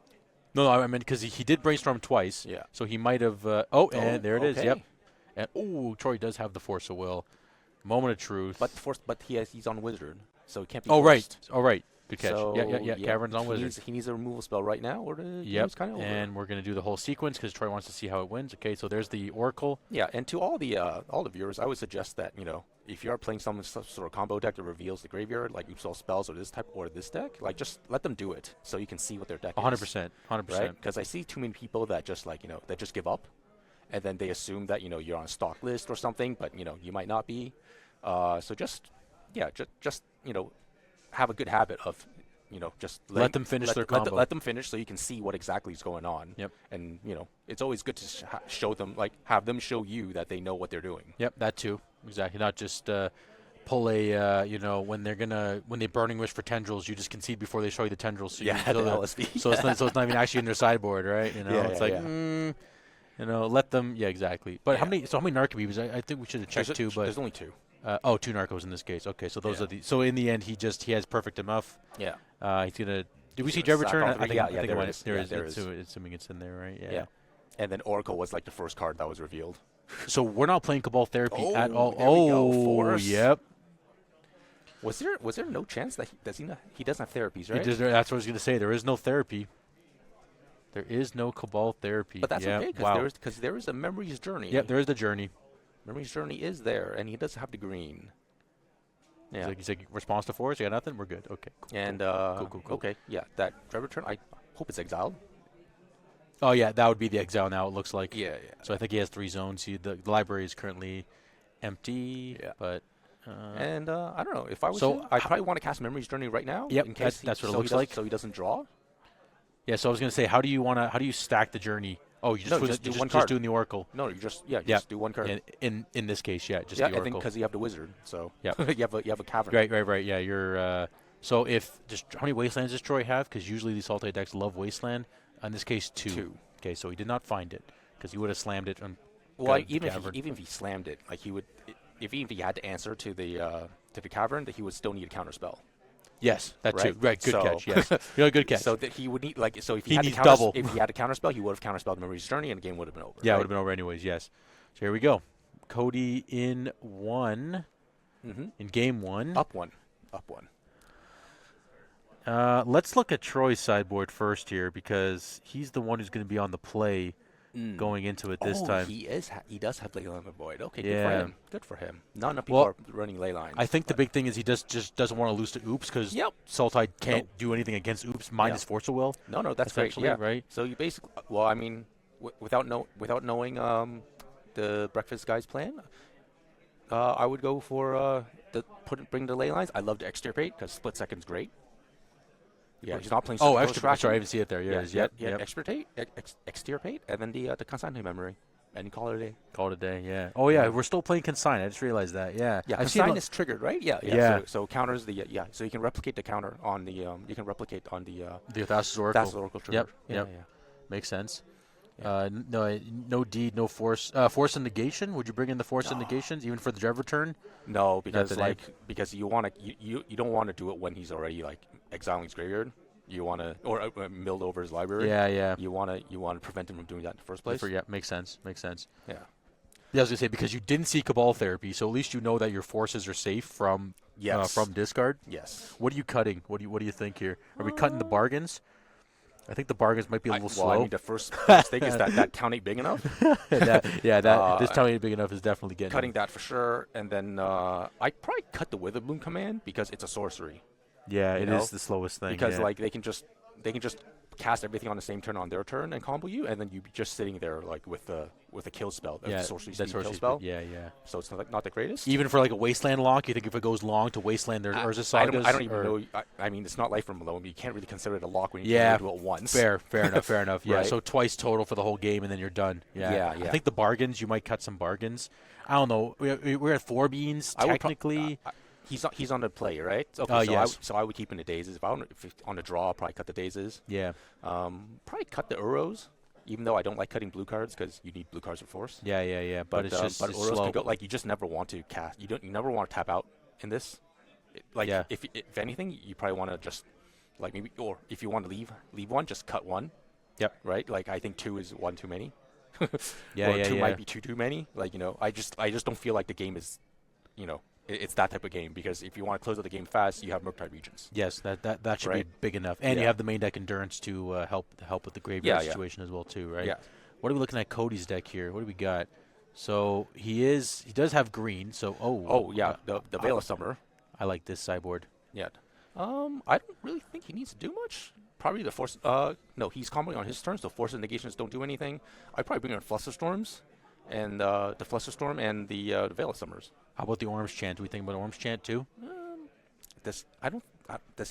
No, I mean, because he did Brainstorm twice. Yeah. So he might have... and there it is, yep. And, Troy does have the Force of Will. Moment of truth. But he's on Wizard, so he can't be forced. Right. Good catch. So, yeah. Cavern's on Wizard. He needs a removal spell right now, or kind of over. And we're going to do the whole sequence because Troy wants to see how it wins. Okay, so there's the Oracle. Yeah, and to all the viewers, I would suggest that, if you are playing some sort of combo deck that reveals the graveyard, like Oops All Spells or this type or this deck, like just let them do it so you can see what their deck is. 100%. Right? Because I see too many people that just that just give up, and then they assume that you're on a stock list or something, but you might not be. So just have a good habit of just let them finish their combo. Let them finish so you can see what exactly is going on. Yep. And it's always good to show them, have them show you that they know what they're doing. Yep, that too. Exactly. Not just pull a when they Burning Wish for tendrils, you just concede before they show you the tendrils. So the LSV. So it's not even actually in their sideboard, right? It's like let them. Yeah, exactly. But Yeah. how many Narcomoebs? I think we should have checked two. But there's only 2. 2 Narcos in this case. Okay, so those are the. So in the end, he has perfect enough. Yeah. He's gonna. Did we see gonna Dread sack Return? all I three. think Yeah, I think there it is. there Yeah, is. there is. Assuming it's in there, right? Yeah. And then Oracle was like the first card that was revealed. So we're not playing Cabal Therapy at all. There we go. Force. Yep. Was there no chance that he doesn't have therapies, right? That's what I was gonna say. There is no therapy. There is no Cabal Therapy. But that's yep. okay Wow. because there is a Memories Journey. Yep, there is the journey. Memories Journey is there, and he does have the green. Yeah. He's like response to force. You got nothing. We're good. Okay. Cool, And cool. okay, yeah, that Dread Return. I hope it's exiled. Oh yeah, that would be the exile now. It looks like. Yeah. So I think he has 3 zones. The library is currently empty. Yeah. But. And I don't know if I was So him, I'd probably want to cast Memories Journey right now. Yep, in case that's what it so looks he like. So he doesn't draw. Yeah. So I was gonna say, how do you stack the journey? Oh, you just do one just card. doing the Oracle. No, you just do one card. In this case, yeah, just Yeah, the I think Oracle. because you have the Wizard, so Yep. you have a cavern. Right. Yeah, you're. So if just how many wastelands does Troy have? Because usually these Sultai decks love wasteland. In this case, 2. Okay, so he did not find it because he would have slammed it on. Well, even if he slammed it, like he would, even if he had to answer to the cavern, that he would still need a counter spell. Yes, that too. Right? Right, good So- catch. Yes, good catch. So that he would need if He he had needs to counter, double. if he had a counter spell, he would have counterspelled Memories Journey, and the game would have been over. Yeah, it right? would have been over anyways. Yes. So here we go. Cody in 1 in game 1. Up one. Let's look at Troy's sideboard first here because he's the one who's going to be on the play going into it this time. He does have Leyline of the Void. Okay, Yeah. good for him. Not enough people Well, are running Leyline. I think the big thing is he just doesn't want to lose to Oops because Yep. Sultai can't do anything against Oops minus Force of Will. No, that's great. essentially, Yeah, right? So you basically, well, I mean, without knowing the Breakfast Guy's plan, I would go for bring the ley lines. I love to extirpate because split second's great. Yeah, he's not playing. Oh, Super extra. Close Sorry, I Tracking. didn't see it there. Yeah. Extirpate, and then the consignment memory, and you call it a day. Call it a day. Yeah. Oh yeah, we're still playing consign. I just realized that. Yeah. Yeah, I've seen consign is triggered, right? Yeah. Yeah. So counters the So you can replicate the counter on the the Thassa's Oracle. Thassa's Oracle trigger. Yep. Yeah, Yep. yeah. Makes sense. Yeah. No deed, no force. Force and negation. Would you bring in the force and negations even for the Dread Return? No, because the name? because you want to you don't want to do it when he's already like exiling his graveyard. You want to or milled over his library. Yeah. You want to prevent him from doing that in the first place. Yeah, makes sense. Yeah. Yeah, I was gonna say because you didn't see Cabal Therapy, so at least you know that your forces are safe from from discard. Yes. What are you cutting? What do you think here? Are we cutting the bargains? I think the bargains might be a little slow. I mean, the first thing is that count ain't big enough. This count ain't big enough is definitely getting Cutting that for sure, and then I probably cut the Witherbloom command because it's a sorcery. Yeah, it know? is the slowest thing. Because yeah. like they can just cast everything on the same turn on their turn and combo you, and then you be just sitting there like with a kill spell, sorcery speed kill spell. Yeah. So it's not the greatest. Even for like a wasteland lock, you think if it goes long to wasteland, there's Urza Sagas? I don't even know. I mean, it's not Life from Malone. You can't really consider it a lock when you can only do it once. Fair enough. Yeah, Right. so twice total for the whole game, and then you're done. Yeah. Yeah. I think the bargains, you might cut some bargains. I don't know. We're at 4 beans technically. He's on the play, right? Okay, so yes. I would keep in the dazes. If on the draw, I'll probably cut the dazes. Yeah. Probably cut the Uros, even though I don't like cutting blue cards because you need blue cards for force. Yeah. But it's just but it's Uros slow. can go, like you just never want to cast. You never want to tap out in this. If anything, you probably want to just like maybe, or if you want to leave one, just cut one. Yep. Right. Like I think 2 is one too many. Yeah. Or 2 might be too many. Like I just don't feel like the game is, it's that type of game because if you want to close out the game fast, you have Murktide Regents. Yes, that should Right. be big enough, and you have the main deck endurance to help with the graveyard situation as well too, right? Yeah. What are we looking at Cody's deck here? What do we got? So he does have green. So the Veil of Summer. I like this sideboard. Yeah. I don't really think he needs to do much. Probably the Force. No, he's comboing on his turn, so Force and Negations don't do anything. I'd probably bring on Flusterstorms, and the Flusterstorm and the Veil of Summers. How about the Orm's Chant? Do we think about Orm's Chant too? Does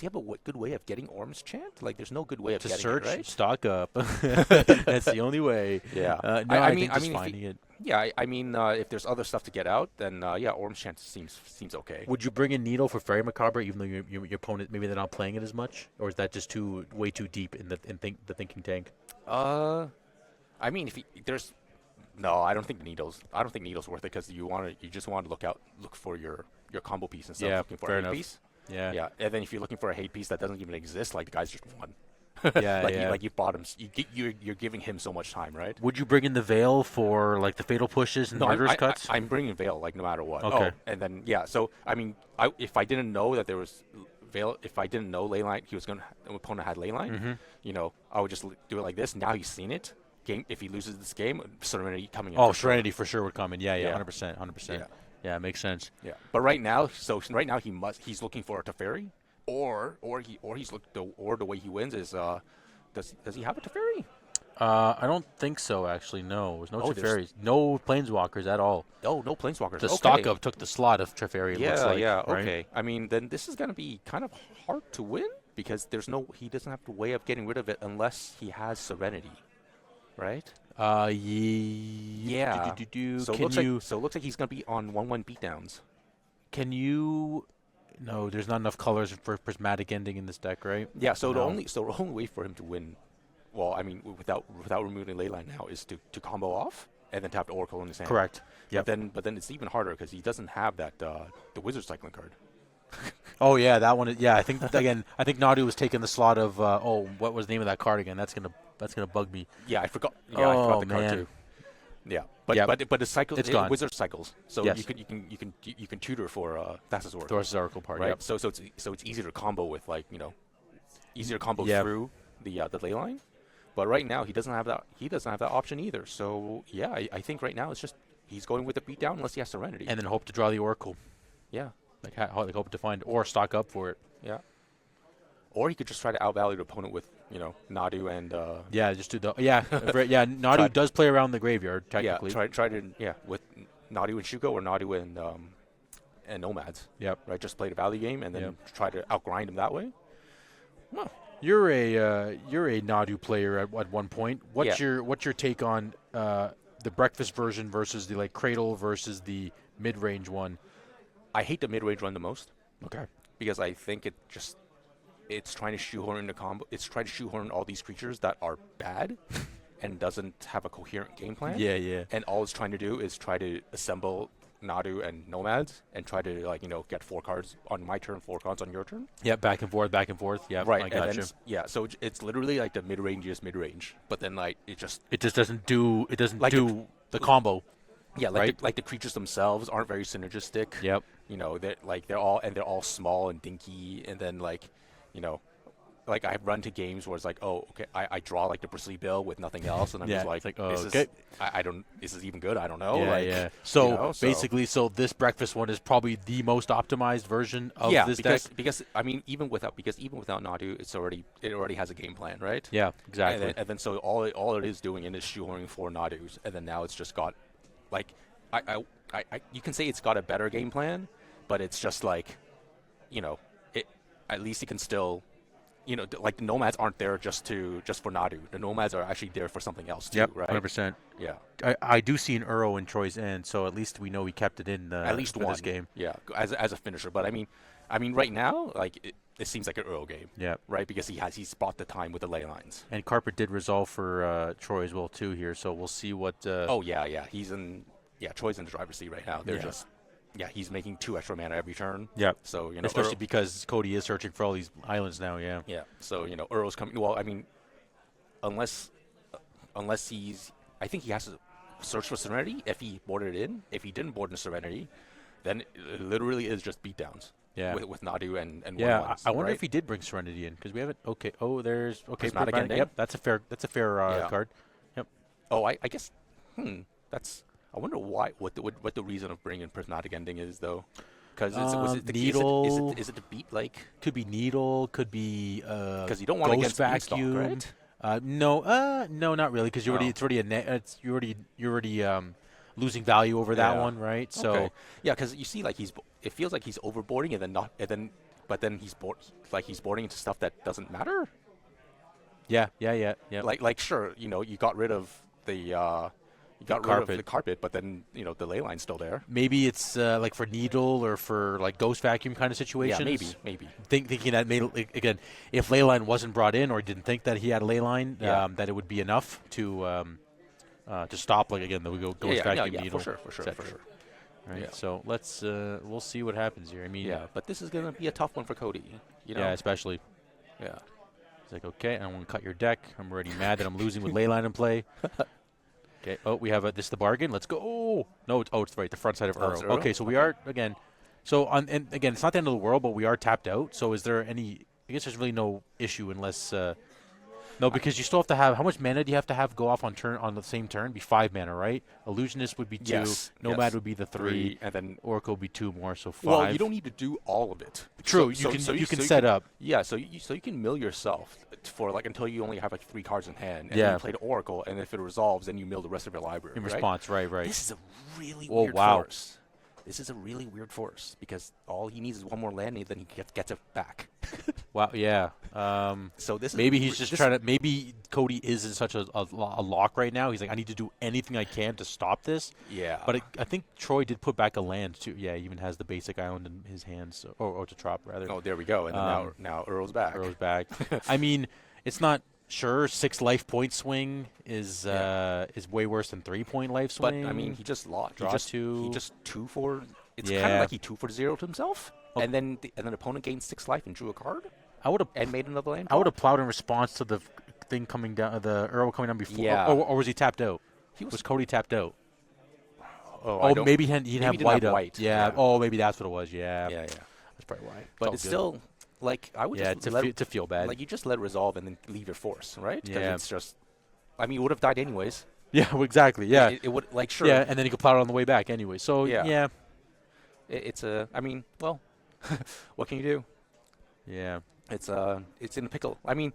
he have a good way of getting Orm's Chant? Like, there's no good way of To getting search, it, right? stock up. That's the only way. Yeah. I mean, just finding it. Yeah, I mean, if there's other stuff to get out, then Orm's Chant seems okay. Would you bring in Needle for Fairy Macabre, even though your opponent maybe they're not playing it as much, or is that just way too deep in the thinking tank? I mean, No, I don't think needles. I don't think needles worth it because you just want to look for your combo piece instead of looking for a fair hate enough. piece. Yeah. Yeah, and then if you're looking for a hate piece that doesn't even exist, like the guy's just won. Yeah, yeah. Like you bought him. You're giving him so much time, right? Would you bring in the Veil for like the fatal pushes and No, murderous cuts? I'm bringing Veil like no matter what. Okay. Oh, and then yeah. So I mean, if I didn't know that there was Veil, if I didn't know Leyline, the opponent had Leyline. You know, I would just do it like this. Now he's seen it. If he loses this game, Serenity coming in. Oh, Serenity for sure would come in. Yeah, Yeah. 100%, 100%. Yeah. Yeah, it makes sense. Yeah, but right now, he's looking for a Teferi, or the way he wins is does he have a Teferi? I don't think so, actually. No, there's no Oh, Treferis, no Planeswalkers at all. Oh, no Planeswalkers. The Okay. stock up took the slot of Treferi. It looks like, right? Okay. I mean, then this is gonna be kind of hard to win because he doesn't have a way of getting rid of it unless he has Serenity, right? Yeah. So it looks like he's gonna be on 1/1 beatdowns. Can you? No, there's not enough colors for prismatic ending in this deck, right? Yeah. So No. the only way for him to win, well, I mean, without removing Leyline now, is to combo off and then to have the Oracle in his hand. Correct. Yep. But then it's even harder because he doesn't have that the Wizard Cycling card. Oh yeah, that one. Yeah, I think again. I think Nadu was taking the slot of. What was the name of that card again? That's gonna bug me. Yeah, I forgot. Yeah, I forgot the card man. too. Yeah, but Yeah, the cycle it's gone. Wizard cycles, so Yes. you can tutor for Thassa's Oracle. Thor's Oracle part. Right. Yep. So it's easier to combo with, like, easier to combo Yep. through the ley line. But right now he doesn't have that option either. So yeah, I think right now it's just he's going with the beatdown unless he has Serenity. And then hope to draw the Oracle. yeah, Like hope to find or stock up for it. yeah. Or he could just try to outvalue the opponent with Nadu and Yeah, just do the yeah. Nadu does play around the graveyard technically. try to with Nadu and Shuko or Nadu and Nomads. Yep. Right, just play the value game and then Yep. try to outgrind him that way. Well, you're a Nadu player at one point. What's your take on the breakfast version versus the like cradle versus the mid range one? I hate the mid range run the most Okay. because I think it's trying to shoehorn into combo. It's trying to shoehorn all these creatures that are bad and doesn't have a coherent game plan. Yeah, yeah. And all it's trying to do is try to assemble Nadu and Nomads and try to get 4 cards on my turn, 4 cards on your turn. Yeah, back and forth. Yeah, Right. I And got then you. so it's literally like the mid range is mid range, but then It just doesn't do Like do the combo. like the creatures themselves aren't very synergistic. Yep. They're all small and dinky, and then I've run to games where it's like, oh, okay, I draw like the Bristly Bill with nothing else, and I'm Yeah, just like, it's like, oh, is okay. this, I don't, is this even good? I don't know. Yeah. So so- basically, this breakfast one is probably the most optimized version of this deck. because I mean, even without Nadu, it already has a game plan, right? Yeah, exactly. And then so all it is doing is shoehorning 4 Nadus, and then now it's just got, like, you can say it's got a better game plan, but it's just like, at least it can still. Like the Nomads aren't there just for Nadu. The Nomads are actually there for something else too, Yep, right? 100%. Yeah. I do see an Uro in Troy's end, so at least we know he kept it in At least for one this game. Yeah, as a finisher. But I mean, right now, like it seems like an Earl game. Yeah. Right, because he's bought the time with the ley lines. And Carpet did resolve for Troy as well too here, so we'll see what. Oh yeah. Troy's in the driver's seat right now. They're Yeah. just. Yeah, he's making 2 extra mana every turn. Yeah. So especially because Cody is searching for all these islands now. Yeah. Yeah. So Earl's coming. Well, I mean, unless he's, I think he has to search for Serenity. If he boarded it in, if he didn't board in Serenity, then it literally is just beatdowns. Yeah. With Nadu and Yeah. 1/1s, I wonder right? if he did bring Serenity in because we haven't. Okay. Oh, there's Prismatic Prismatic. Ending? Yep. That's a fair Yeah. card. Yep. Oh, I guess. That's. I wonder what the reason of bringing Prismatic Ending is though, because Needle. Is it to beat like? Could be Needle. Could be Because you don't want to Ghost against Vacuum. Beanstalk, right? No, not really, because you're already losing value over that Yeah. one, right? So Okay. Yeah, because you see, like it feels like he's overboarding but then he's boarding into stuff that doesn't matter. yeah. Like sure, you got rid of the carpet, but then the ley line's still there. Maybe it's like for Needle or for like Ghost Vacuum kind of situations. Yeah, maybe. Thinking that again, if Leyline wasn't brought in or didn't think that he had a Leyline, Yeah. that it would be enough to to stop, like, again, the ghost vacuum needle. for sure. Right. Yeah. So let's we'll see what happens here. I mean, Yeah, but this is going to be a tough one for Cody. You know? yeah, especially. Yeah. It's like, okay, I want to cut your deck. I'm already mad that I'm losing with Leyline in play. Okay. Oh, we have this is the bargain. Let's go. Oh no, it's right. The front side of Uro. Uro? Okay, so we are again. So and again, it's not the end of the world, but we are tapped out. So is there any? I guess there's really no issue unless. No, because you still have to have. How much mana do you have to have go off on the same turn? Be 5 mana, right? Illusionist would be 2. Yes, Nomad would be the 3. And then Oracle would be 2 more, so 5. well, you don't need to do all of it. True, So you can set up. Yeah, so you can mill yourself for like until you only have like 3 cards in hand, and Yeah. then you play the Oracle, and if it resolves, then you mill the rest of your library. In right? response, right. This is a really Oh, weird wow. force. This is a really weird force because all he needs is one more land, and then he gets it back. Wow, yeah. So this Maybe is he's just trying to. Maybe Cody is in such a lock right now. He's like, I need to do anything I can to stop this. Yeah. But I think Troy did put back a land too. Yeah, he even has the basic island in his hands, or to drop rather. Oh, there we go. And then now Earl's back. Earl's back. I mean, it's not sure. 6 life point swing is way worse than 3-point life But swing. I mean, he just lost. Draw two. He just 2 for. It's Yeah. kind of like he 2 for 0 to himself, Oh. and then the opponent gained 6 life and drew a card I would have. and made another land. I would have plowed in response to the thing coming down, the Earl coming down before. Yeah. Or was he tapped out? He Was Cody tapped out? Oh, Maybe he didn't have didn't white have up. white. Yeah. Yeah. Oh, maybe that's what it was. Yeah. Yeah. That's probably why. But all it's good. still like I would Yeah, just let to feel bad. like you just let it resolve and then leave your force, right? 'Cause Yeah. it's just. I mean, it would have died anyways. Yeah. Well, exactly. Yeah. It would like sure. Yeah. And then he could plow it on the way back anyway. So Yeah. yeah. It's a. I mean, well, what can you do? Yeah. It's in a pickle. I mean,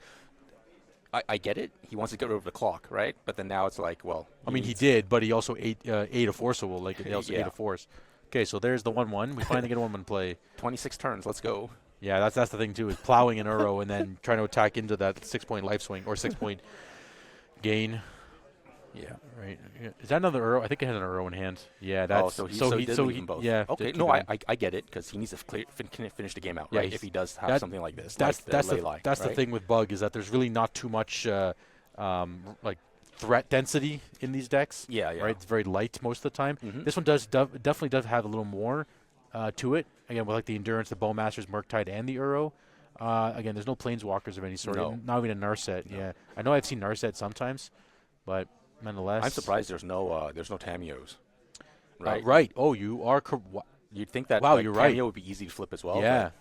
I get it. He wants to get rid of the clock, right? But then now it's like, well, I mean, he did, but he also ate a forceable. Like he also ate Yeah. a force. Okay, so there's the 1/1. We finally get a 1/1 play. 26 turns. Let's go. Yeah, that's the thing too, is plowing an Uro and then trying to attack into that 6-point life swing or 6-point gain. Yeah. Right. Yeah. Is that another Uro? I think it had an Uro in hand. Yeah, that's so he did leave them both. Yeah. Okay. did No, keep it in. I get it because he needs to finish the game out, Yeah, right? he's- If he does have that- something like this, That's like the the Leyline, that's the right? thing with Bug is that there's really not too much like threat density in these decks. Yeah, yeah. Right. It's very light most of the time. Mhm. This one definitely does have a little more to it. Again, with like the Endurance, the Bowmasters, Murktide, and the Uro. Again, there's no Planeswalkers of any sort. No. Not even a Narset. No. Yeah, I know I've seen Narset sometimes, but nonetheless, I'm surprised there's no Tamios. Right. Right. Oh, you are correct. You'd think that Wow, like, you're right. Cameo would be easy to flip as well. Yeah.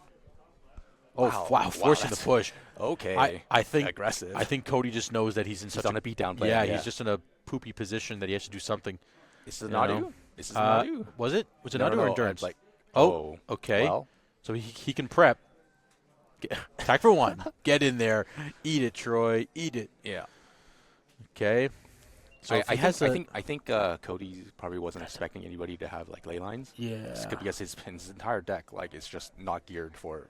Oh, Wow. wow! Wow, Forcing the that's- push. but- Okay. I think aggressive. I think Cody just knows that he's in such on a a beatdown plan. yeah, Yeah. he's just in a poopy position that he has to do something. This is you Nadu. know. This is Nadu. Was it? Was it No, Nadu no, or no, Endurance? Like, Oh, okay. Well, So he can prep. Attack for 1. Get in there. Eat it, Troy. Eat it. yeah. Okay. So if he has I think Cody probably wasn't expecting anybody to have like ley lines. yeah. Because his entire deck like it's just not geared for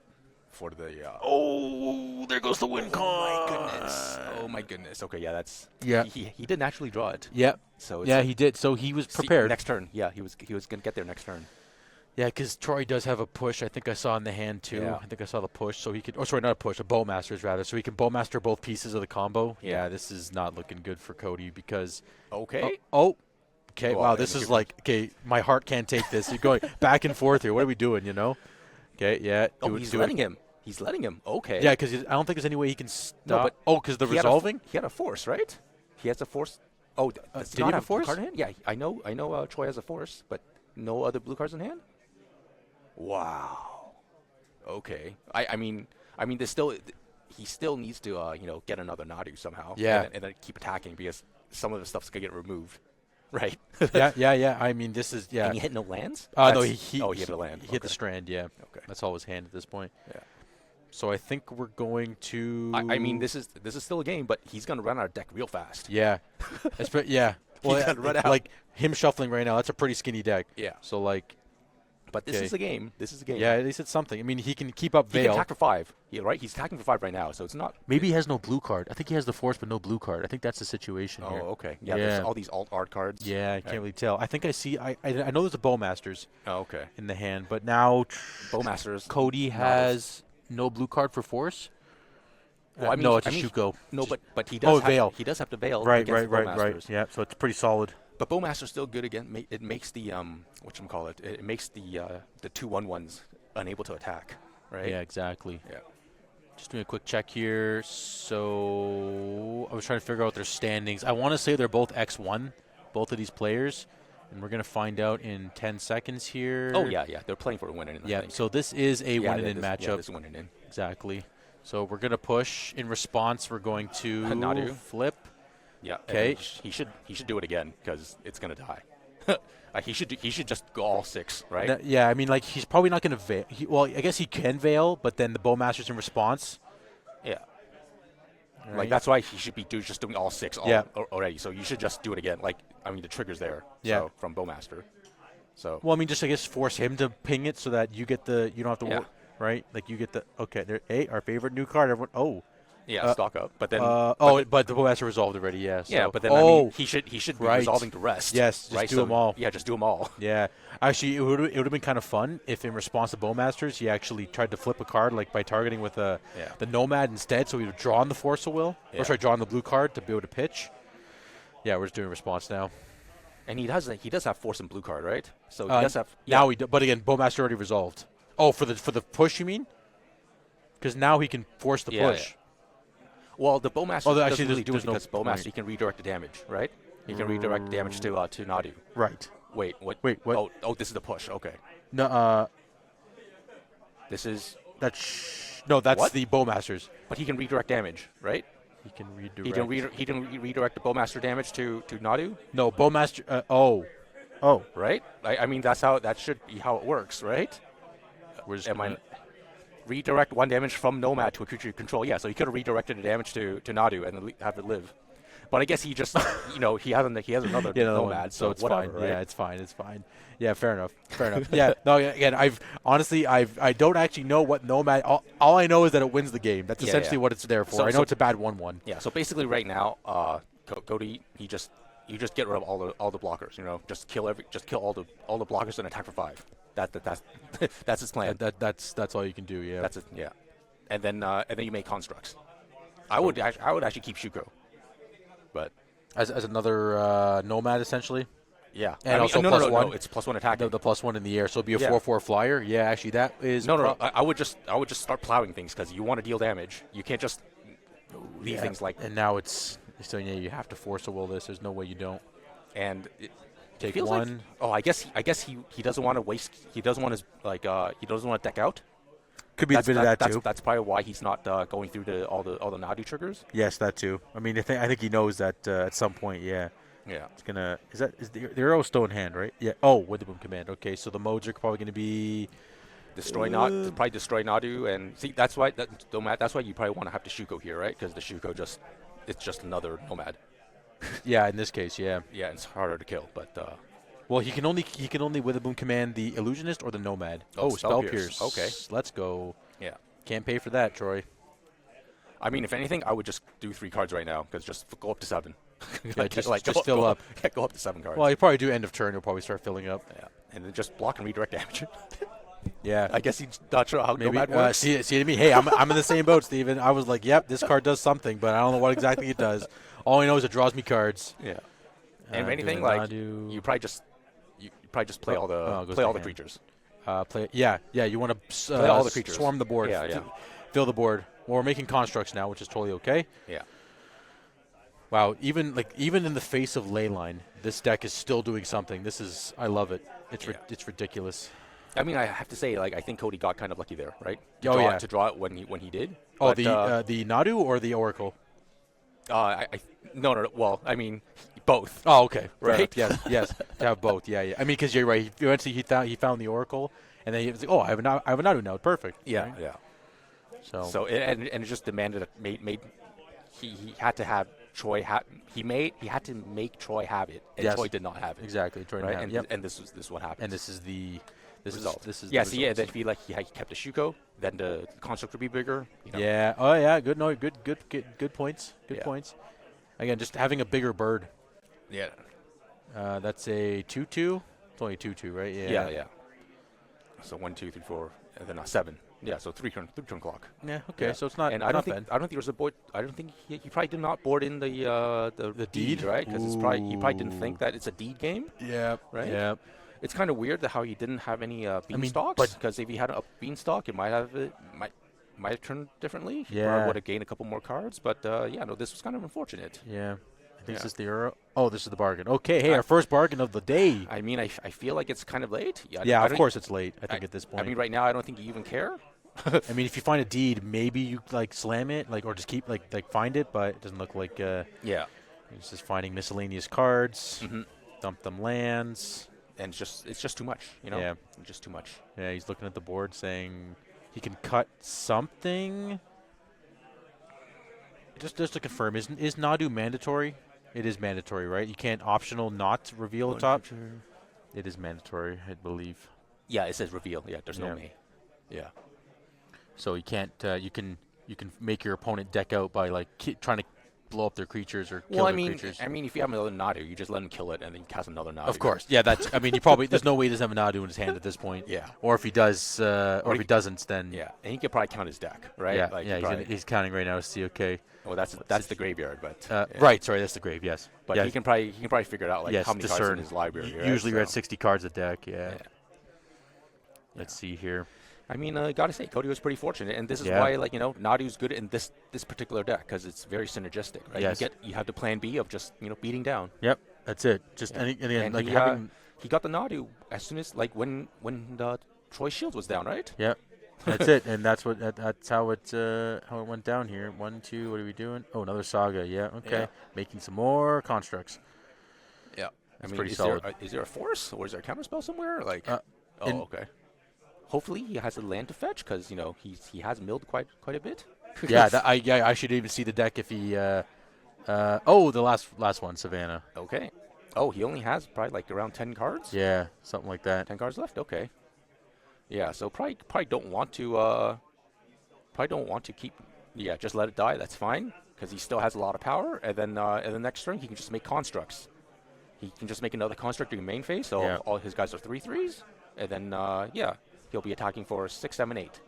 the. Oh, there goes the win con. Oh my goodness! Oh my goodness! Okay, yeah, that's Yeah. He did naturally draw it. Yep. So it's Yeah, like- he did. So he was see, prepared. next turn. Yeah, he was gonna get there next turn. Yeah, because Troy does have a push. I think I saw in the hand too. Yeah. I think I saw the push, so he could. Oh, sorry, not a push, a Bowmasters rather. So he can Bowmaster both pieces of the combo. Yeah. Yeah, this is not looking good for Cody because. Okay. Okay. Well, Wow, and this if is you- like okay. My heart can't take this. You're going back and forth here. What are we doing? You know? Okay. Yeah. He's letting him. He's letting him. Okay. Yeah, because I don't think there's any way he can stop. but Because the He had a resolving. he had a force, right? He has a force. Oh, does did he have a force? Card in hand? Yeah, I know. Troy has a force, but no other blue cards in hand. Wow. Okay. I mean, there's still. He still needs to, get another Nadu somehow. Yeah. And then keep attacking because some of the stuff's gonna get removed, right? yeah. I mean, this is yeah. And he hit no lands. No, That's- he hit a land. He hit the strand. Yeah. Okay. That's all his hand at this point. Yeah. So I think we're going to. I mean, this is still a game, but he's gonna run out of deck real fast. Yeah. Yeah. Well, He's gonna run out. like him shuffling right now, that's a pretty skinny deck. Yeah. So like, But this Okay. is a game. yeah, at least it's something. I mean, he can keep up He can Veil. attack for 5. Yeah, right. He's attacking for 5 right now, so it's not. Maybe he has no blue card. I think he has the force, but no blue card. I think that's the situation Oh, here. okay. Yeah. Yeah. There's all these alt art cards. Yeah, I can't really tell. I think I see. I know there's a Bowmasters Oh, okay. in the hand, but now Bowmasters. Cody has no blue card for force. Well, I mean, no, it's a Shuko. No, but he does. Veil. He does have to veil. Right, against right, the right, right. Bowmasters. Yeah, so it's pretty solid. But Bowmaster's still good again. It makes the whatchamacallit. It makes the 2/1/1s unable to attack. Right. Yeah, exactly. Yeah. Just doing a quick check here. So I was trying to figure out their standings. I want to say they're both X1, both of these players, and we're going to find out in 10 seconds here. Oh yeah, yeah. They're playing for a win-in. Yeah. So this is a win-in matchup. Yeah, this is win-in. Exactly. So we're going to push. In response, we're going to Nadu. flip. Yeah. Okay. He should do it again because it's gonna die. He should just go all 6, right? Yeah, I mean, like, he's probably not going to veil. Well, I guess he can veil, but then the Bowmaster's in response. Yeah. Right. Like, that's why he should be just doing all 6 already. So you should just do it again. Like, I mean, the trigger's there. Yeah. So, from Bowmaster. So. Well, I mean, just, I guess, force him to ping it so that you get you don't have to work, right? Like, you get okay, there, hey, our favorite new card. Everyone, yeah, stock up. But then. But the Bowmaster resolved already, yeah. So. Yeah, but then, I mean, he should be resolving the rest. Yes, just do them all. Yeah, just do them all. Yeah. Actually, it would have been kind of fun if, in response to Bowmasters, he actually tried to flip a card, like by targeting with the Nomad instead, so he would draw on the Force of Will, or draw on the blue card to be able to pitch. Yeah, we're just doing response now. And he does have Force and blue card, right? So he does have. Yeah. Now but again, Bowmaster already resolved. Oh, for the push, you mean? Because now he can force the push. Yeah. Well, the Bowmaster doesn't really do it because no Bowmaster, he can redirect the damage, right? He can redirect the damage to Nadu. Right. Wait, what? Wait, what? Oh, this is the push. Okay. No, this is. That's the Bowmasters. But he can redirect damage, right? He can redirect. He can redirect the Bowmaster damage to Nadu. No, Bowmaster. Right. I mean, that should be how it works, right? Redirect 1 damage from Nomad to a creature you control. Yeah, so he could have redirected the damage to Nadu and have it live. But I guess he just, he has another Nomad, so it's whatever, fine. right? Yeah, it's fine. Yeah, fair enough. Yeah, no, again, I don't actually know what Nomad. All I know is that it wins the game. That's essentially what it's there for. I know it's a bad 1/1. Yeah. So basically, right now, Cody, you just get rid of all the blockers. Just kill all the blockers and attack for 5. That's his plan. That's all you can do. Yeah. That's it. Yeah. And then you make constructs. I would actually keep Shuko. But as another Nomad essentially. Yeah. And also +1. No, it's +1 attack. The +1 in the air, so it'd be a 4/4 flyer. Yeah, actually that is. No. I would just start plowing things because you want to deal damage. You can't just leave things like. And now it's so you have to Force a Will this. There's no way you don't. And. Take one. I guess he doesn't want to waste. He doesn't want to he doesn't want to deck out. Could be a bit of that too. That's probably why he's not going through all the Nadu triggers. Yes, that too. I mean, I think he knows that at some point. Yeah. Yeah. It's gonna. Is the arrow still in hand, right? Yeah. Oh, with the boom command. Okay, so the modes are probably gonna be probably destroy Nadu, and see that's why that's why you probably want to have the Shuko here, right? Because the Shuko it's just another Nomad. Yeah, in this case, yeah. Yeah, it's harder to kill, but. Well, he can only with a boom command the Illusionist or the Nomad. Spell Pierce. Okay. Let's go. Yeah. Can't pay for that, Troy. I mean, if anything, I would just do 3 cards right now because just go up to 7. Yeah, just fill up. Yeah, go up to 7 cards. Well, you probably do end of turn. You'll probably start filling up. Yeah, and then just block and redirect damage. Yeah. I guess he's not sure how Nomad works. See to me. Hey, I'm in the same boat, Steven. I was like, yep, this card does something, but I don't know what exactly it does. All I know is it draws me cards. Yeah. And if anything, you probably just play all the creatures. You want to play all the creatures. Swarm the board. Yeah. Fill the board. Well, we're making constructs now, which is totally okay. Yeah. Wow, even in the face of Leyline, this deck is still doing something. I love it. It's ridiculous. I mean, I have to say, I think Cody got kind of lucky there, right? To draw it when he did. Oh, but, the Nadu or the Oracle? No. Well, I mean, both. Oh, okay. Right. Yes. To have both. Yeah. I mean, because you're right. Eventually, he found the Oracle, and then he was like, "Oh, I have a Nadu now. Perfect." Yeah. Right? Yeah. So it just demanded he had to have Troy he had to make Troy have it, and Troy did not have it. Exactly. Troy didn't have it. And this is what happened. And this is the result. This is then if he kept the Shuko, then the construct would be bigger. Yeah. Oh yeah. Good. No. Good points. Good points. Again, just having a bigger bird. Yeah. That's a 2/2. It's only 2/2, right? Yeah. So 1, 2, 3, 4, and then a 7. Yeah, so three-turn clock. Yeah. Okay. Yeah. So it's not. And not bad. I don't think there was a board. I don't think he probably did not board in the deed? deed, right? Because he probably didn't think that it's a deed game, Yeah. right? Yeah. It's kind of weird that how he didn't have any beanstalks. but- Because if he had a beanstalk, it might have turned differently. He Yeah. probably would have gained a couple more cards. But yeah, no, this was kind of unfortunate. Yeah. I think Yeah. this is the euro. Oh, this is the bargain. Okay. Hey, our first bargain of the day. I mean, I feel like it's kind of late. Yeah. I Of don't- course, it's late. I think at this I point. mean, right now, I don't think you even care. I mean, if you find a deed, maybe you like slam it, like, or just keep like find it, but it doesn't look like Yeah. it's just finding miscellaneous cards, Hmm. dump them lands. And it's just too much, you know? Yeah. It's just too much. Yeah, he's looking at the board saying he can cut something. Just to confirm, is Nadu mandatory? It is mandatory, right? You can't optional not reveal the top. It is mandatory, I believe. Yeah, it says reveal. Yeah, there's Yeah. no May. Yeah. So you can't. You can make your opponent deck out by like trying to blow up their creatures or kill Well, their creatures. I mean, if you have another Nadu, you just let him kill it and then you cast another Nadu. Of course, yeah. That's. I mean, you probably there's no way he doesn't have a Nadu in his hand at this point. Yeah. Or if he does, or if he doesn't, then Yeah, and he could probably count his deck, right? yeah, Like, yeah. He's counting right now to see. Okay, well, that's the graveyard, but yeah. right. Sorry, that's the grave. Yes, But yeah, he can probably figure it out like yes, how many cards discern. in his library. Right? Usually, we're at So, 60 cards a deck. Yeah. yeah. Let's see here. I mean, gotta say, Cody was pretty fortunate, and this is Yeah. why, like, Nadu's good in this particular deck because it's very synergistic, right? Yes. You have the plan B of just beating down. Yep, that's it. Just Yeah. and again, And like he, having. he got the Nadu as soon as when the Troy Shields was down, right? Yep. That's it, and that's how it went down here. 1, 2. What are we doing? Oh, another saga. Yeah. Okay. Yeah. Making some more constructs. Yeah. That's pretty is solid. Is there a force or is there a counterspell somewhere? Like, in- okay. Hopefully he has a land to fetch because he has milled quite a bit. Yeah. I should even see the deck if he. Oh, the last one, Savannah. Okay. Oh, he only has probably like around 10 cards. Yeah, something like that. 10 cards left. Okay. Yeah. So probably don't want to keep. Yeah, just let it die. That's fine because he still has a lot of power. And then in the next turn he can just make constructs. He can just make another construct during main phase. So Yeah. all his guys are 3/3s, and then he'll be attacking for 6, 7, 8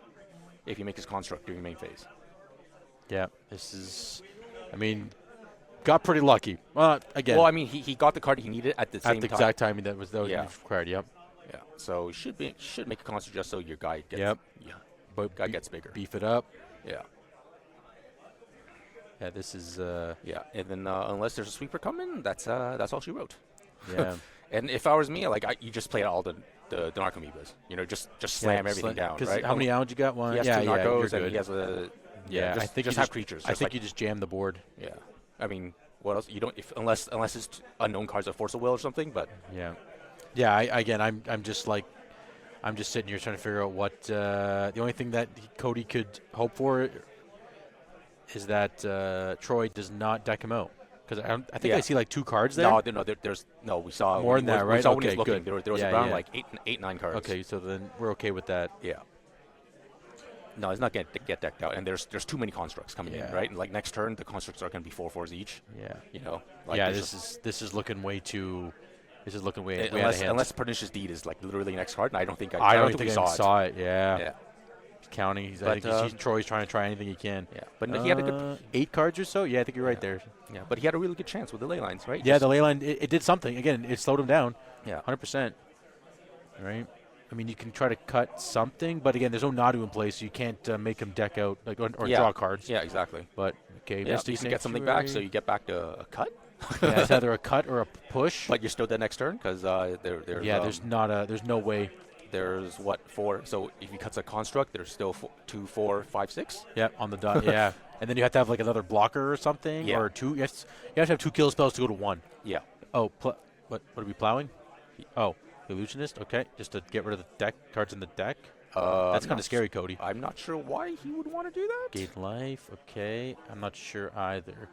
if he makes his construct during main phase. Yeah, this is. I mean, got pretty lucky. Well, again, Well, I mean, he got the card he needed at the same at the time. exact timing that was Yeah. required. Yep. Yeah. So should make a construct just so your guy gets. Yep. Yeah. But Guy gets bigger. beef it up. Yeah. Yeah, this is. Yeah. And then unless there's a sweeper coming, that's all she wrote. Yeah. And if I was me, like you just play all the Narcomoebas. Just slam everything down, right? How many islands you got? One. He has yeah, 2 yeah, you're Narcos and good. he has a. Yeah, I think just you have creatures. I just think like- you just jam the board. Yeah. I mean, what else? You don't unless it's unknown cards of Force of Will or something. But Yeah. Yeah. I'm just like, I'm just sitting here trying to figure out what the only thing that Cody could hope for is that Troy does not deck him out because I think Yeah. I see like 2 cards there. there's no. We saw More than that, we right? saw when he Okay, was looking. good. There was Yeah, around yeah. like 8, 9 cards. Okay, so then we're okay with that. Yeah. No, it's not going to get decked out, and there's too many constructs coming Yeah. in, right? And like next turn, the constructs are going to be 4/4s each. Yeah. Like Yeah. there's This is looking way too. This is looking way out of unless hand. unless Pernicious Deed is like literally next card, and I don't think I don't think we I saw it. Yeah. Yeah, He's counting. I But, think Troy's trying to try anything he can. yeah. But no, he had a good 8 cards or so. Yeah, I think you're right Yeah. there. yeah. But he had a really good chance with the ley lines, right? Yeah, Just- the ley line it did something. Again, it slowed him down. yeah. 100%. Right. I mean, you can try to cut something, but again, there's no Nadu in place, so you can't make him deck out or Yeah. draw cards. Yeah, exactly. But okay, Yeah, Mystic you can get something back, so Sanctuary. you get back to a cut. Yeah, it's either a cut or a push. But you're still dead next turn because there's no way. there's what 4. So if he cuts a construct, there's still 2, 4, 5, 6. Yeah, on the dot. Yeah, and then you have to have like another blocker or something, Yeah. or 2. You have to have 2 kill spells to go to 1. Yeah. Oh, what are we plowing? Oh, illusionist. Okay, just to get rid of the deck cards in the deck. That's kind of scary, Cody. I'm not sure why he would want to do that. Gain life. Okay, I'm not sure either.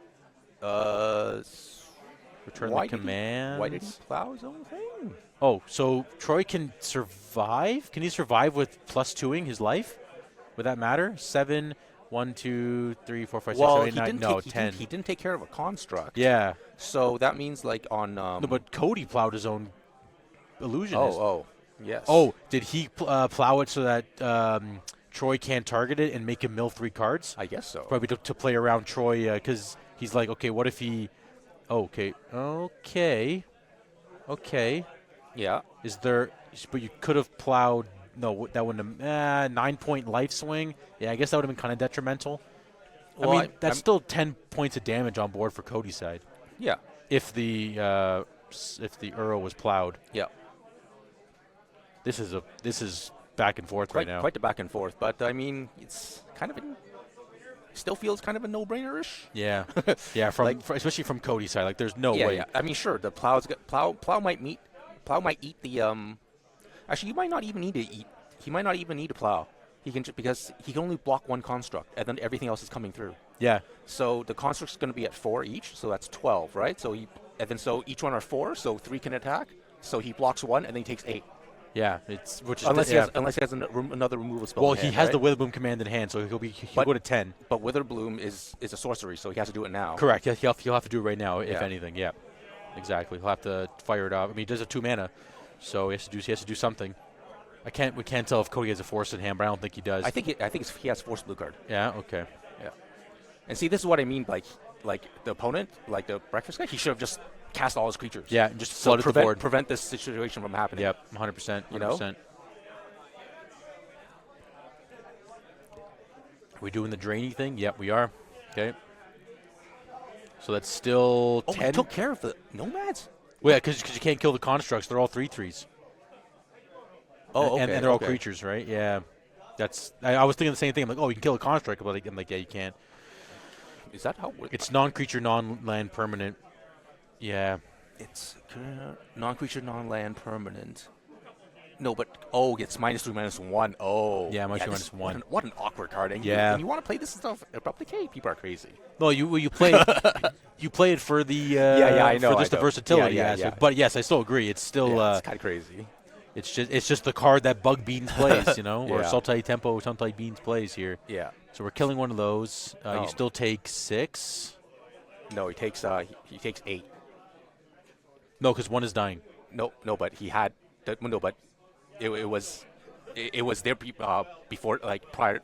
Return why the did he- command. Why did he plow his own thing? Oh, so Troy can survive? Can he survive with +2ing his life? Would that matter? 7, 1, 2, 3, 4, 5, 6, Well, 7, 8, he 9. didn't No, take, 10. He didn't take care of a construct. Yeah. So that means like on. No, but Cody plowed his own illusionist. Oh, yes. Oh, did he plow it so that Troy can't target it and make him mill 3 cards. I guess so. Probably to play around Troy because he's like, okay, what if he? Okay. Yeah. Is there? But you could have plowed. No, that wouldn't have. 9-point life swing. Yeah, I guess that would have been kind of detrimental. Well, I mean, that's still 10 points of damage on board for Cody's side. Yeah. If the Earl was plowed. Yeah. This is back and forth right now. Quite the back and forth, but I mean, it's kind of still feels kind of a no-brainer-ish. Yeah, yeah. Especially from Cody's side, like there's no way. Yeah. I mean, sure, the plow might eat the. Actually, you might not even need to eat. He might not even need to plow. He can because he can only block one construct, and then everything else is coming through. Yeah. So the construct's going to be at 4 each, so that's 12, right? So each one are 4, so 3 can attack. So he blocks 1, and then he takes 8. Yeah, unless he has another removal spell. Well, in he hand, has right? the Witherbloom command in hand, so he'll go to 10. But Witherbloom is a sorcery, so he has to do it now. Correct. Yeah, he'll have to do it right now, if Yeah. anything. Yeah, exactly. He'll have to fire it off. I mean, he does have 2 mana, so he has to do something. We can't tell if Cody has a force in hand, but I don't think he does. I think he has force blue card. Yeah. Okay. Yeah. And see, this is what I mean. Like the opponent, like the breakfast guy, he should have just cast all his creatures. Yeah, and just flooded the board. Prevent this situation from happening. Yep. 100%. 100%. You know? Are we doing the drainy thing? Yep, we are. Okay. So that's still 10. He took care of the nomads. Well, yeah, because you can't kill the constructs. They're all 3/3s. Oh, okay. And they're all okay. creatures, right? Yeah. I was thinking the same thing. I'm like, oh, you can kill a construct, but I'm like, yeah, you can't. Is that how it's non-creature, non-land permanent? Yeah. It's non-creature, non-land permanent. No, but it's -3, -1. Oh, yeah, -1. What an awkward card. And yeah. you want to play this stuff abruptly? K, people are crazy. No, you play you play it for the I know, for just the versatility aspect. But yes, I still agree. It's still it's kind of crazy. It's just the card that Bug Beans plays, you know, or Yeah. Sultai Beans plays here. Yeah. So we're killing one of those. You still take 6. No, he takes 8. No, because 1 is dying. No, but he had no, but it was there before, like prior.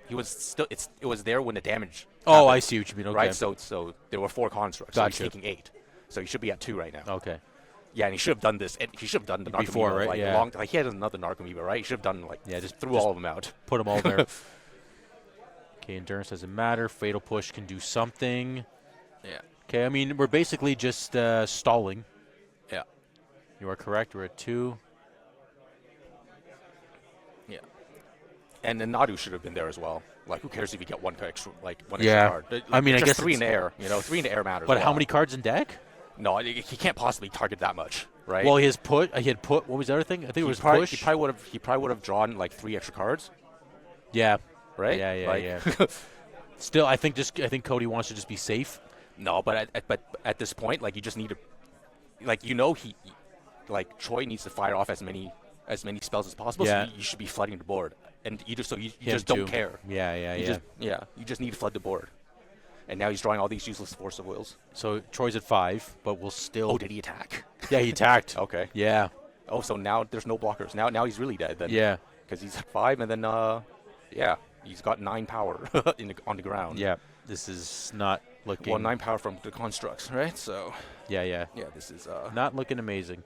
He was still it was there when the damage. Oh, happened, I see what you mean. Okay. Right. So there were 4 constructs. Gotcha. So he's taking 8. So he should be at 2 right now. Okay. Yeah, and he should have done this. And he should have done the before, Narcomoeba, right? like Yeah. like he had another Narcomoeba, right? He should have done just threw all of them out. Put them all there. Okay, endurance doesn't matter. Fatal push can do something. Yeah. Okay, I mean we're basically just stalling. Yeah. You are correct. We're at 2. Yeah. And then Nadu should have been there as well. Like, who cares if you get one extra Yeah. card? I mean, I just guess 3 in it's- the air. 3 in the air matters. But a how lot. many cards in deck? No, he can't possibly target that much, right? Well, he had put. What was the other thing? I think it was push. He probably would have drawn like 3 extra cards, Yeah. right? Yeah. Like- Yeah. Still, I think Cody wants to just be safe. No, but at this point, like, you just need to, like, Troy needs to fire off as many spells as possible. Yeah. So you should be flooding the board, and you just Him just too. don't care. Yeah. You just need to flood the board. And now he's drawing all these useless force of wills. So Troy's at 5, but we'll still. Oh, did he attack? Yeah, he attacked. Okay. Yeah. Oh, so now there's no blockers. Now he's really dead then. Yeah. Because he's at 5, and then he's got 9 power on the ground. Yeah. This is not looking. Well, 9 power from the constructs, right? So Yeah. this is Not looking amazing.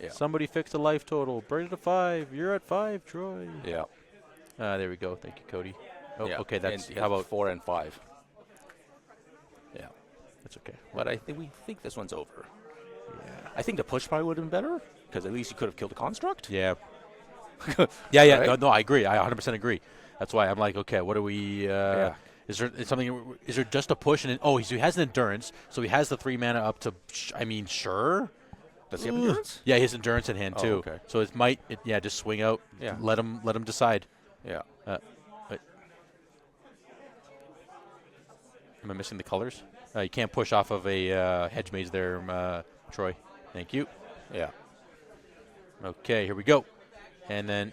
Yeah. Somebody fix the life total. Bring it to 5. You're at 5, Troy. yeah. There we go. Thank you, Cody. Oh, Yeah. okay. That's And how about 4 and 5? Yeah. that's okay. But we think this one's over. Yeah. I think the push probably would have been better because at least you could have killed the construct. Yeah. Yeah. Right? No, I agree. I 100% agree. That's why I'm like, okay, what do we? Yeah. Is there just a push and he has an endurance, so he has the 3 mana up to. Sure. Does he have endurance? Yeah, he has endurance in hand too. Okay. So just swing out. Yeah. Let him decide. Yeah. Am I missing the colors? You can't push off of a hedge maze there, Troy. Thank you. Yeah. Okay, here we go. And then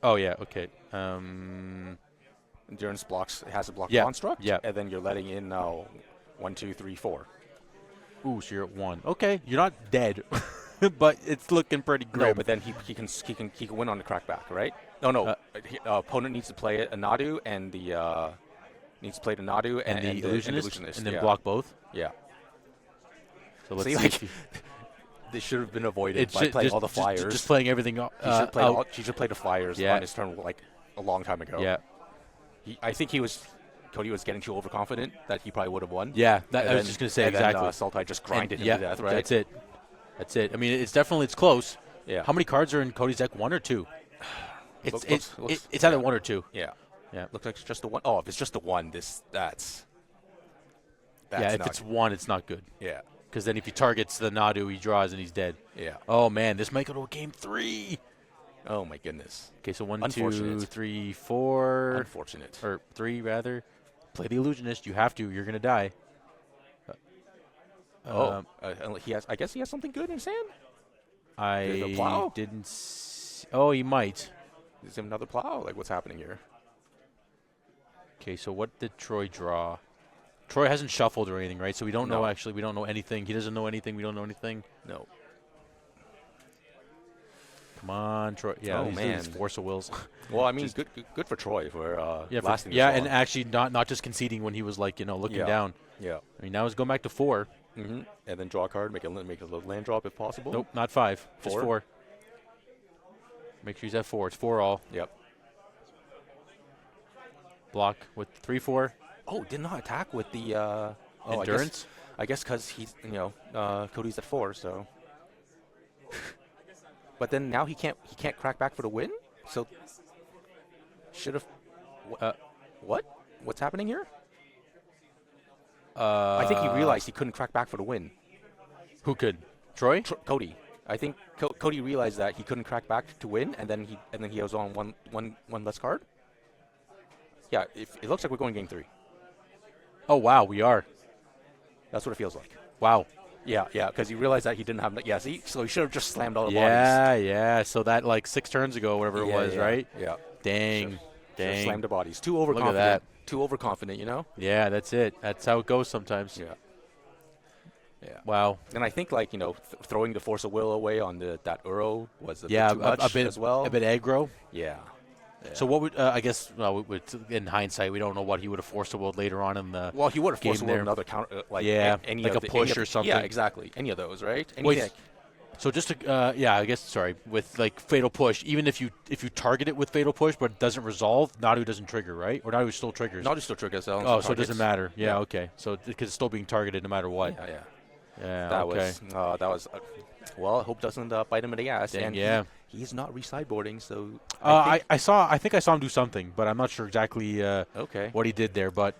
okay. Endurance blocks. It has a block Yeah, construct. yeah. And then you're letting in 1, 2, 3, 4. Ooh, so you're at 1. Okay, you're not dead, but it's looking pretty grim. No, but then he can win on the crackback, right? No. opponent needs to play a Nadu and the And the illusionist, and then yeah. block both. Yeah. So let's See, see. like, if he- this should have been avoided it by should- playing just, all the flyers. Just playing everything out. He should play the flyers Yeah. on his turn like a long time ago. Yeah. I think Cody was getting too overconfident that he probably would have won. Yeah. I And was then- just going to say and exactly. Then, Sultai just grinded him yeah, to death, right? That's it. That's it. I mean, it's close. Yeah. How many cards are in Cody's deck? 1 or 2? It's Looks- either 1 or 2. Yeah. Yeah. Looks like it's just the one. Oh, if it's just the one, that's Yeah. If not it's 1, it's not good. Yeah. Because then if he targets the Nadu, he draws and he's dead. Yeah. Oh man, this might go to a game 3. Oh my goodness. Okay, so 1, 2, Unfortunate. 3, 4, Unfortunate. or 3 rather. Play the illusionist. You have to. You're gonna die. He has. I guess he has something good in his hand. I the plow? didn't. Oh, he might. Is there another plow? Like what's happening here? Okay, so what did Troy draw? Troy hasn't shuffled or anything, right? So we don't know. No. Actually, we don't know anything. He doesn't know anything. We don't know anything. No. Come on, Troy. Yeah, Oh, these man. force of wills. Well, I mean, good for Troy for Yeah, lasting. yeah, this and long. actually not just conceding when he was like looking Yeah. down. Yeah. I mean, now he's going back to 4. Mm-hmm. And then draw a card, make a little land drop if possible. Nope, not 5. Just 4? 4. Make sure he's at 4. It's 4 all. Yep. Block with 3, 4. Oh, did not attack with the Endurance. I guess because he's Cody's at 4, so. But then now he can't crack back for the win. So should have. What? What's happening here? I think he realized he couldn't crack back for the win. Who could? Troy? Cody. I think Cody realized that he couldn't crack back to win, and then he was on one less card. Yeah, it looks like we're going game 3. Oh wow, we are. That's what it feels like. Wow. Yeah, because he realized that he didn't have. Yeah, see, so he should have just slammed all the bodies. Yeah. So that like 6 turns ago, whatever it was, right? Yeah. Dang. Should've slammed the bodies. Too at overconfident. that. Too overconfident, you know? Yeah, that's it. That's how it goes sometimes. Yeah. Yeah. Wow. And I think throwing the force of will away on that Uro was a Yeah, bit too much a bit as well. A bit aggro. Yeah. So what would I guess? Well, in hindsight, we don't know what he would have forced a will later on in the. Well, he would have game forced there. another counter, any like of a push or something. Yeah, exactly. Any of those, right? Wait, Anything. so just to I guess with like fatal push, even if you target it with fatal push but it doesn't resolve, Nadu doesn't trigger, right? Or Nadu still triggers. Not just to trigger us. Oh, so it doesn't matter. Yeah, okay. So because it's still being targeted no matter what. Yeah. Yeah. That okay. was. Well, I hope doesn't bite him in the ass. Dang, and yeah. he's not resideboarding, so. I think I saw him do something, but I'm not sure exactly Okay. what he did there. But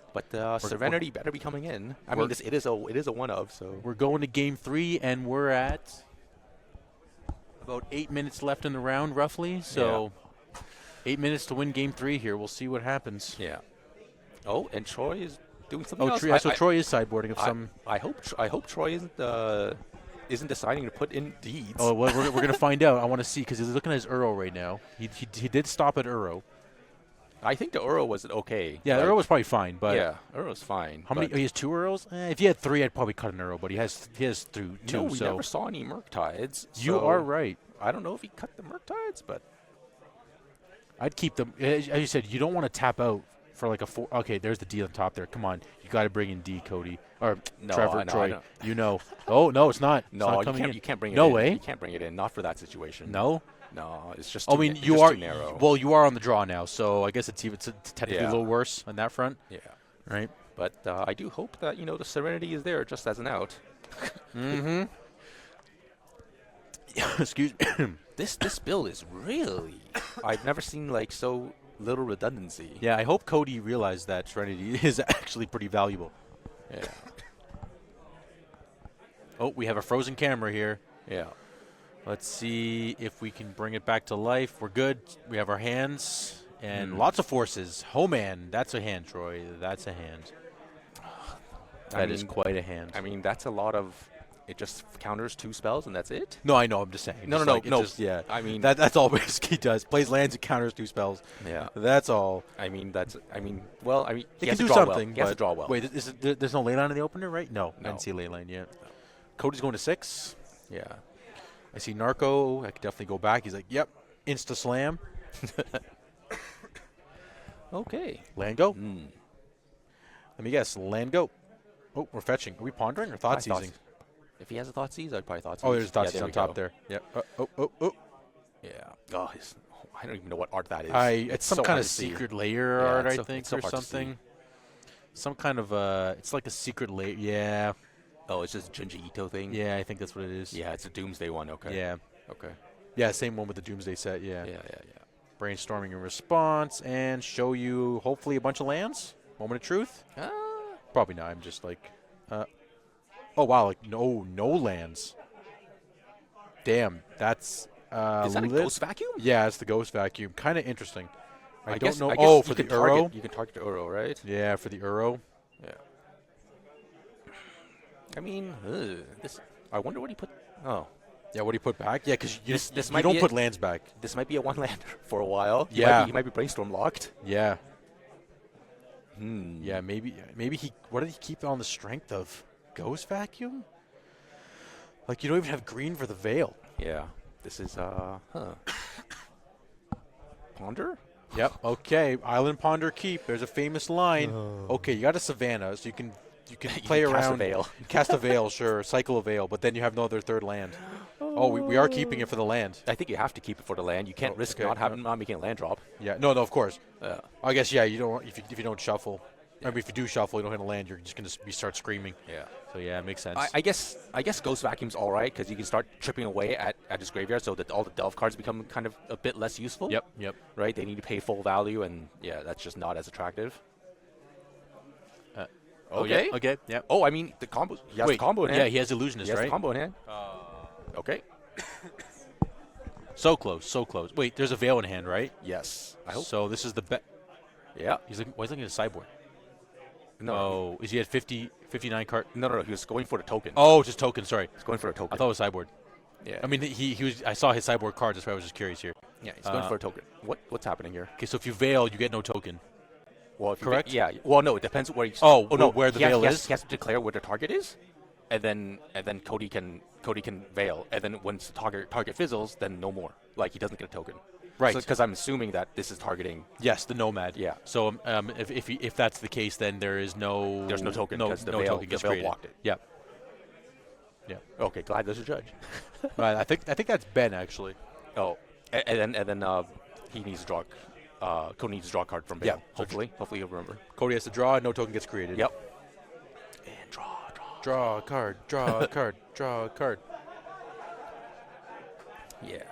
Serenity better be coming in. I mean, it is a one of. So we're going to game 3, and we're at about 8 minutes left in the round, roughly. So 8 minutes to win game 3 here. We'll see what happens. yeah. Oh, and Troy is doing something else. So Troy is sideboarding of some. I hope Troy isn't deciding to put in deeds. Oh, well, we're going to find out. I want to see because he's looking at his Uro right now. He did stop at Uro. I think the Uro was okay. Yeah, Uro was probably fine, but yeah, Uro's fine. how many? He has 2 Uros. If he had 3, I'd probably cut an Uro, but he has two. No, we so never saw any Murktides. you so are right. I don't know if he cut the Murktides, but I'd keep them. As you said, you don't want to tap out for like a 4. Okay, there's the D on top there. Come on, you got to bring in D, Cody or No, Trevor, I know, Troy. I know. You know. Oh no, it's not. It's no, not you coming can't. in. You can't bring it. No in. way. You can't bring it in. Not for that situation. No. No, it's just. I Too, mean, it's you just are. too narrow. Well, you are on the draw now, so I guess it's technically a Yeah. little worse on that front, Yeah, right? but I do hope that the Serenity is there just as an out. Mm-hmm. Excuse me. This build is really. I've never seen so little redundancy. Yeah, I hope Cody realized that Serenity is actually pretty valuable. Yeah. Oh, we have a frozen camera here. Yeah. Let's see if we can bring it back to life. We're good. We have our hands and lots of forces. Oh, man, that's a hand, Troy. That's a hand. That is quite a hand. I mean, that's a lot of. It just counters 2 spells and that's it. No, I know. I'm just saying. No. Yeah. I mean, That's all Risky does. Plays lands and counters 2 spells. yeah. That's all. Well, He he can has to do draw something. well. He has to but- draw well. Wait, there's no ley line in the opener, right? No. I No. didn't see a ley line yet. Cody's going to 6. Yeah. I see Narco. I could definitely go back. He's like, yep, insta slam. Okay. Land go. Mm. Let me guess. Land go. Oh, we're fetching. Are we pondering or thought seizing? If he has a thought seize, I'd probably thought seize. Oh, there's thought yeah, seize there on we top go. there. Yep. Oh. Yeah. Oh, I don't even know what art that is. It's some so kind hard of to see. secret layer Yeah, art, it's I so- think, it's so or hard to see. something. Some kind of it's like a secret layer. Yeah. Oh, it's just Junji Ito thing? Yeah, I think that's what it is. Yeah, it's a Doomsday one. Okay. Yeah. Okay. Yeah, same one with the Doomsday set. Yeah. Yeah. Brainstorming in response and show you hopefully a bunch of lands. Moment of truth. Probably not. I'm just like, oh wow, like no lands. Damn, that's Is that a ghost vacuum? Yeah, it's the ghost vacuum. Kind of interesting. I guess- don't know. I guess Oh, you for the can Uro. You can target the Uro, right? Yeah, for the Uro. Yeah. I mean, this. I wonder what he put. Oh, Yeah, what do you put back? Yeah, because This you might don't be put it. lands back. this might be a one-lander for a while. Yeah. He might be brainstorm locked. Yeah, Hmm. yeah. Maybe he. What did he keep on the strength of? Ghost vacuum. Like you don't even have green for the veil. Yeah. This is Ponder. Yep. Okay. Island Ponder Keep. There's a famous line. Okay, you got a Savannah, so you can play can cast a around. veil. Cast a veil, sure. Cycle a veil, but then you have no other third land. Oh, we are keeping it for the land. I think you have to keep it for the land. You can't risk okay. not making a land drop. Yeah. No, of course. Yeah. I guess yeah. You don't if you don't shuffle. I mean, if you do shuffle, you don't hit a land. You're just gonna start screaming. Yeah. So yeah, it makes sense. I guess Ghost Vacuum's all right because you can start chipping away at his graveyard, so that all the delve cards become kind of a bit less useful. Yep. Right? They need to pay full value, and yeah, that's just not as attractive. Okay. Okay. Yep. Oh, I mean the combo. He has the combo in hand. Yeah, he has illusionist, He has right? the combo in hand. Okay. So close, so close. Wait, there's a veil in hand, right? Yes. I hope. So this is the bet. Yeah. He's looking at a sideboard. No. Oh, is he at 59 card? No. He was going for the token. Oh, just token. Sorry, He's going for a token. I thought it was sideboard. Yeah. I mean, he was. I saw his sideboard card. That's why I was just curious here. yeah. He's going for a token. What's happening here? Okay, so if you veil, you get no token. Well, if you Correct? Yeah. Well, no. It depends where he's. Oh, no. where the he has- veil he has- is? He has to declare where the target is, and then Cody can veil, and then once the target fizzles, then no more. Like he doesn't get a token. Right. Because I'm assuming that this is targeting. Yes, the nomad. Yeah. So if that's the case, then there is no. There's no token No, because the no veil, token gets the veil created. blocked it. Yep. Yeah. Okay. Glad there's a judge. Right. I think that's Ben actually. Oh, and then he needs to draw. Cody needs to draw a card from veil. Yeah. Hopefully he'll remember. Cody has to draw, and no token gets created. Yep. And draw. Draw a card. Draw a card. Draw a card. Yeah.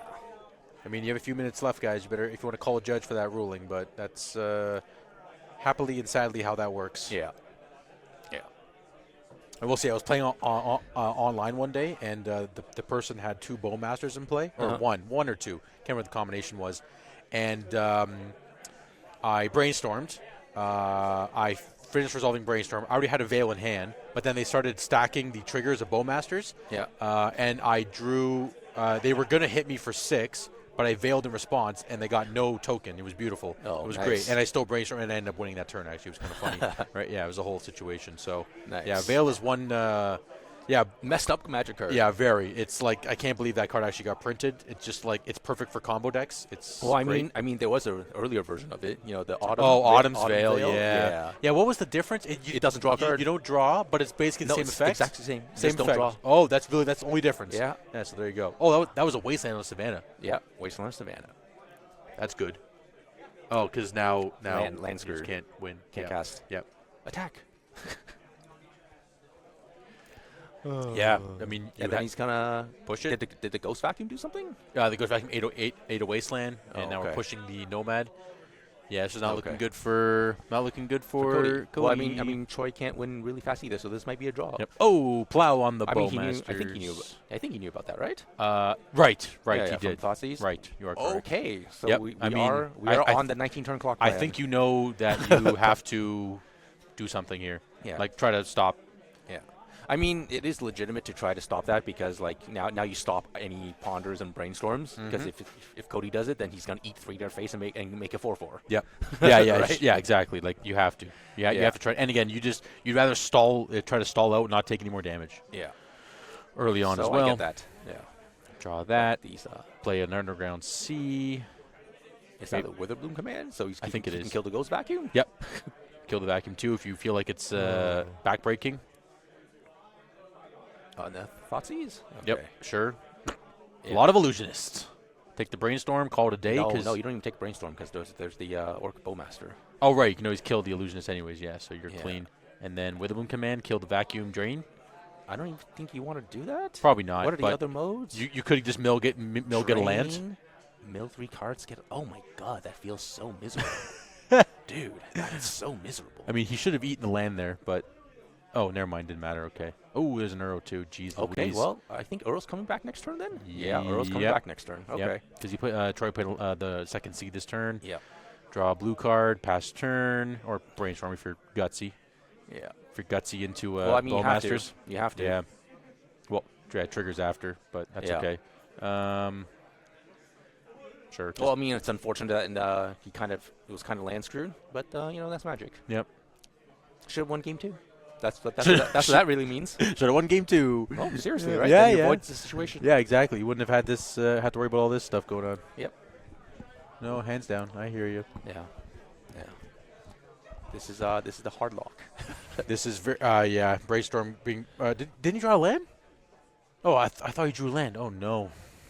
I mean, you have a few minutes left, guys. You better, if you want to call a judge for that ruling, but that's happily and sadly how that works. Yeah. I will say, I was playing online one day, and the person had two Bowmasters in play, or one or two. Can't remember what the combination was. And I brainstormed. I finished resolving brainstorm. I already had a veil in hand, but then they started stacking the triggers of Bowmasters. Yeah. And I drew. They were going to hit me for 6, but I veiled in response, and they got no token. It was beautiful. Oh, it was nice. great. And I still brainstormed, and I ended up winning that turn, actually. It was kind of funny. Right? Yeah, it was a whole situation. So, Nice. yeah, veil is one. Messed up Magic card. Yeah, very. It's like, I can't believe that card actually got printed. It's just like, it's perfect for combo decks. It's Well, great. I mean, there was an earlier version of it. You know, the Autumn. Autumn's Autumn Veil, yeah. Yeah, what was the difference? It doesn't draw a card. You don't draw, but it's basically the same it's effect. exactly the same. Same Just don't effect. draw. Oh, that's the only difference. Yeah. Yeah, so there you go. Oh, that was a Wasteland on Savannah. Yeah. Wasteland Savannah. That's good. Oh, because now Land you just screwed. can't win. Can't Yeah. cast. Yep. Attack. Yeah, I mean, And then he's gonna push it. Did the Ghost Vacuum do something? They go back from 8 to Wasteland, and now we're okay. pushing the Nomad. Yeah, it's just not Okay. looking good for Cody. Well, I mean, Troy can't win really fast either, so this might be a draw. Yep. Oh, plow on the I mean, I Bowmasters. think he knew about that, right? Right, Yeah, he from did. Thoughtseize? Right, you are correct. Okay, so Yep, we I mean, are I on the 19-turn clock. I plan. think you know that you have to do something here. Yeah. Like, try to stop. Yeah. I mean, it is legitimate to try to stop that because, like, now you stop any ponders and brainstorms. Because if Cody does it, then he's gonna eat 3 to their face and make a 4/4. Yep. Yeah, Right? yeah, exactly. Like, you have to. You have to try. And again, you'd rather try to stall out, and not take any more damage Yeah. early on So as well. I get that. Yeah. Draw that. These. Play an underground C. Is that a Witherbloom command? So I think it he is. can kill the Ghost Vacuum? Yep. Kill the vacuum too if you feel like it's backbreaking. The Thoughtseize? Okay. Yep, sure. Yeah. A lot of illusionists. Take the brainstorm, call it a day. No, you don't even take Brainstorm because there's the Orc Bowmaster. Oh, right. You can always kill the illusionist anyways, yeah, so you're Yeah. clean. And then Witherbloom command, kill the vacuum drain. I don't even think you want to do that. Probably not. What are the but other modes? You could just mill get a land. Drain, Mill 3 cards, get. Oh my god, that feels so miserable. Dude, that is so miserable. I mean, he should have eaten the land there, but. Oh, never mind. Didn't matter. Okay. Oh, there's an Uro too. Jeez Okay, Louise. well, I think Uro's coming back next turn then? Yeah, Uro's coming Yep. back next turn. Okay. Because he put Troy put the second seed this turn. Yeah. Draw a blue card, pass turn, or brainstorm if you're gutsy. Yeah. If you're gutsy into Well, I mean, you have to. Bowmasters. You have to. Yeah. Well, triggers after, but that's Yeah. okay. Sure. Well, I mean, it's unfortunate, and it was kind of land screwed, but that's Magic. Yep. Should have won game 2. That's what that really means. Should have won game 2. Oh, seriously, right? Yeah, Then you yeah. avoid the situation. Yeah, exactly. You wouldn't have had this. Had to worry about all this stuff going on. Yep. No, hands down. I hear you. Yeah. Yeah. This is the hard lock. This is very. Yeah. Brainstorm being. Didn't you draw a land? Oh, I thought you drew land. Oh no.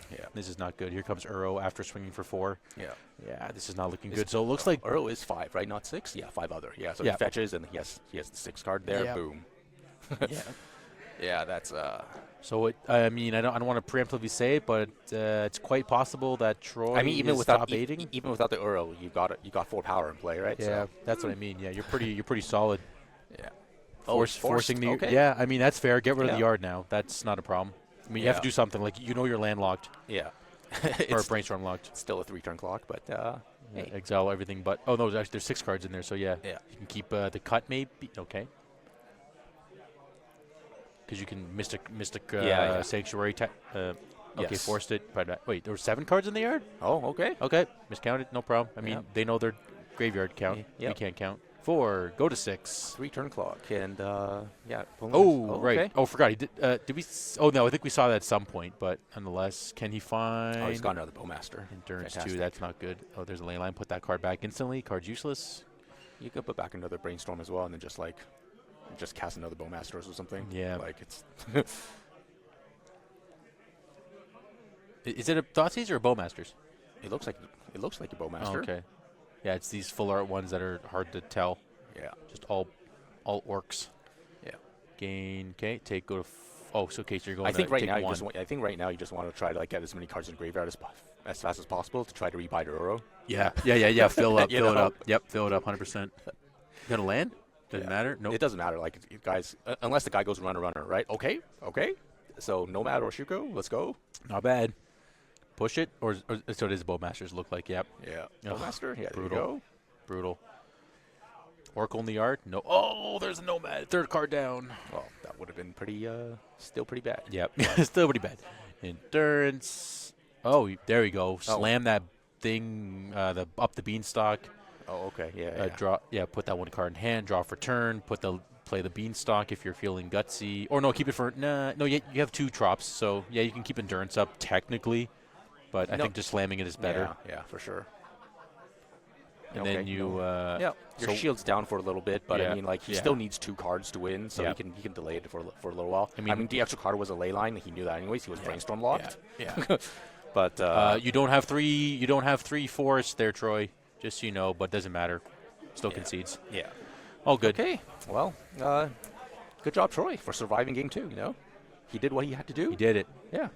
Yeah. This is not good. Here comes Uro after swinging for 4. Yeah. Yeah, this is not looking good. So it looks like Uro is 5, right? Not 6. Yeah, 5 other. Yeah. So Yeah. he fetches, and he has the 6 card there. Yeah. Boom. yeah. Yeah, that's So I mean, I don't want to preemptively say it, but it's quite possible that Troy I mean, even is without top eighting. even without the Uro, you got 4 power in play, right? Yeah, So, that's what I mean. Yeah, you're pretty solid. yeah. Forcing the. Okay. Yeah, I mean that's fair. Get rid of the Yeah. yard now. That's not a problem. I mean, you have to Yeah. do something like you're landlocked Yeah. or It's brainstorm locked. still a 3-turn clock, but hey. Exile everything, but no, actually there's 6 cards in there. So yeah, Yeah. you can keep the cut maybe. Okay. Because you can mystic Yeah. sanctuary. Okay, Yes. forced it. But wait, there were 7 cards in the yard. Oh, okay. Okay, miscounted. No problem. I mean, Yeah. they know their graveyard count. Yeah. We can't count. 4. Go to 6. 3-turn clock, and yeah. Oh, right. Okay. Oh, forgot. He did. Did we? Oh no, I think we saw that at some point. But nonetheless, can he find? Oh, he's got another Bowmaster. Endurance 2. Fantastic. That's not good. Oh, there's a ley line. Put that card back instantly. Card's useless. You could put back another Brainstorm as well, and then just cast another Bowmasters or something. Yeah. Like it's. Is it a Thoughtseize or a Bowmasters? It looks like a Bowmaster. Oh, okay. Yeah, it's these full art ones that are hard to tell. Yeah. Just all orcs. Yeah. Gain. Okay. Take. Go to. So okay. So you're going. I think to right take now one. you just want to try to get as many cards in the graveyard as fast as possible to try to rebuy the Uro. Yeah. Fill up. You Fill it know? up. Yep. Fill it up. 100%. Got a land? Doesn't matter. Nope. It doesn't matter. Like guys, unless the guy goes runner, right? Okay. So Nomad or Shuko, let's go. Not bad. Push it, or so does Bowmasters look like? Yep. Yeah. Ugh, Bowmaster. Yeah. There you brutal. go. Brutal. Orc only yard? No. Oh, there's a Nomad. 3rd card down. Well, that would have been still pretty bad. Yep. Still pretty bad. Endurance. Oh, there we go. Slam that thing. Up the beanstalk. Oh, okay. Yeah. Draw. Yeah. Put that one card in hand. Draw for turn. Play the beanstalk if you're feeling gutsy. Or no, keep it for. No. You have 2 trops, so yeah, you can keep endurance up technically, but I think just slamming it is better. Yeah, for sure. And then you. Your so- shield's down for a little bit, but Yeah, I mean, like he yeah. still needs 2 cards to win, so Yeah. he can delay it for a little while. I mean, the extra card was a ley line. He knew that anyways. He was brainstorm locked. Yeah. But you don't have 3. You don't have 3 forests there, Troy. Just so you know, but doesn't matter. Still concedes. yeah. All good. Okay. Well, good job, Troy, for surviving game 2. He did what he had to do. He did it. Yeah.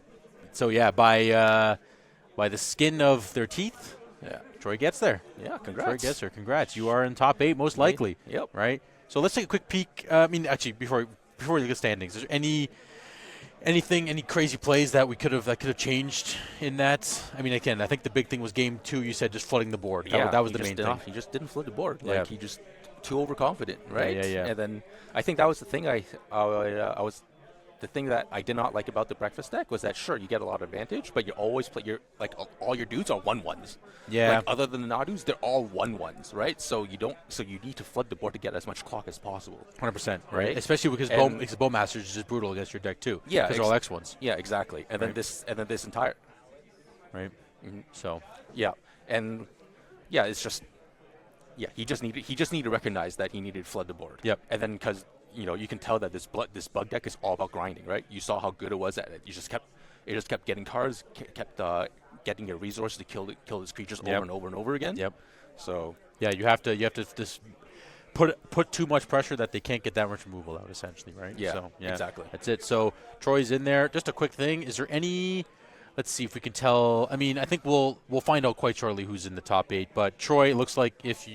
So yeah, by the skin of their teeth, Yeah. Troy gets there. Yeah. Congrats. Troy gets there. Congrats. You are in top 8 most likely. Yep. Right. So let's take a quick peek. I mean, actually, before we look at standings, is there any crazy plays that could have changed in that? I mean, again, I think the big thing was game 2. You said just flooding the board. That was the main thing. He just didn't flood the board. Yeah. Like he just too overconfident, right? Yeah. And then I think that was the thing the thing that I did not like about the breakfast deck was that sure you get a lot of advantage, but you always play all your dudes are 1/1s. Yeah. Like, other than the Nadus, they're all 1/1s, right? So you need to flood the board to get as much clock as possible. 100%. Right. Especially because Bowmasters is just brutal against your deck too. Yeah, Because they're all X1s. Yeah, exactly. And then Right. this entire Right. Mhm. So. yeah, and yeah, it's just he just needed to recognize that he needed to flood the board. Yep. And then because you can tell that this bug deck is all about grinding, right? You saw how good it was at it. It just kept getting cards, kept getting your resources to kill these creatures over and over and over again. Yep. So yeah, you have to just put too much pressure that they can't get that much removal out, essentially, right? Yeah, so, exactly. That's it. So Troy's in there. Just a quick thing. Is there any? Let's see if we can tell. I mean, I think we'll find out quite shortly who's in the top 8. But Troy, it looks like if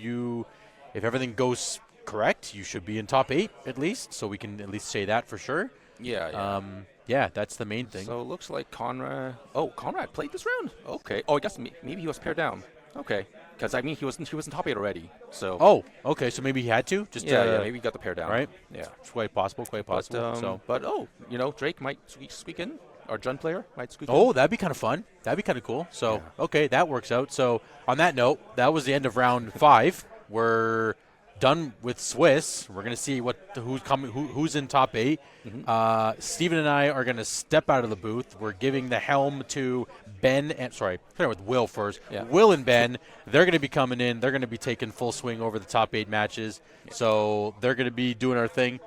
everything goes correct, you should be in top 8 at least. So we can at least say that for sure. Yeah. Yeah, that's the main thing. So it looks like Conrad. Oh, Conrad played this round. Okay. Oh, I guess maybe he was paired down. Okay. Because I mean, he was in top 8 already. So. Oh, okay. So maybe he had to just. Yeah. Maybe he got the pair down. Right. Yeah. It's quite possible. But Drake might squeak in. Our Jun player might squeak in. Oh, that'd be kind of fun. That'd be kind of cool. So, okay, that works out. So, on that note, that was the end of round 5. We're done with Swiss. We're going to see who's in top 8. Mm-hmm. Steven and I are going to step out of the booth. We're giving the helm to Ben and start with Will first. Yeah. Will and Ben, they're going to be coming in. They're going to be taking full swing over the top 8 matches. Yeah. So, they're going to be doing our thing.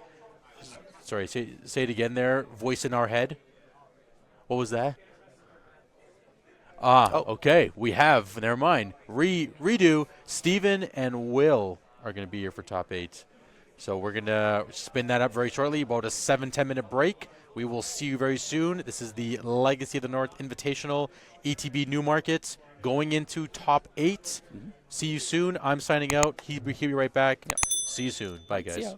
Sorry, say it again there. Voice in our head. What was that? Okay. We have, never mind. Redo. Steven and Will are going to be here for top 8. So we're going to spin that up very shortly, about a 7-10 minute break. We will see you very soon. This is the Legacy of the North Invitational ETB Newmarket going into top 8. Mm-hmm. See you soon. I'm signing out. He'll be right back. Yep. See you soon. Bye, guys. See ya.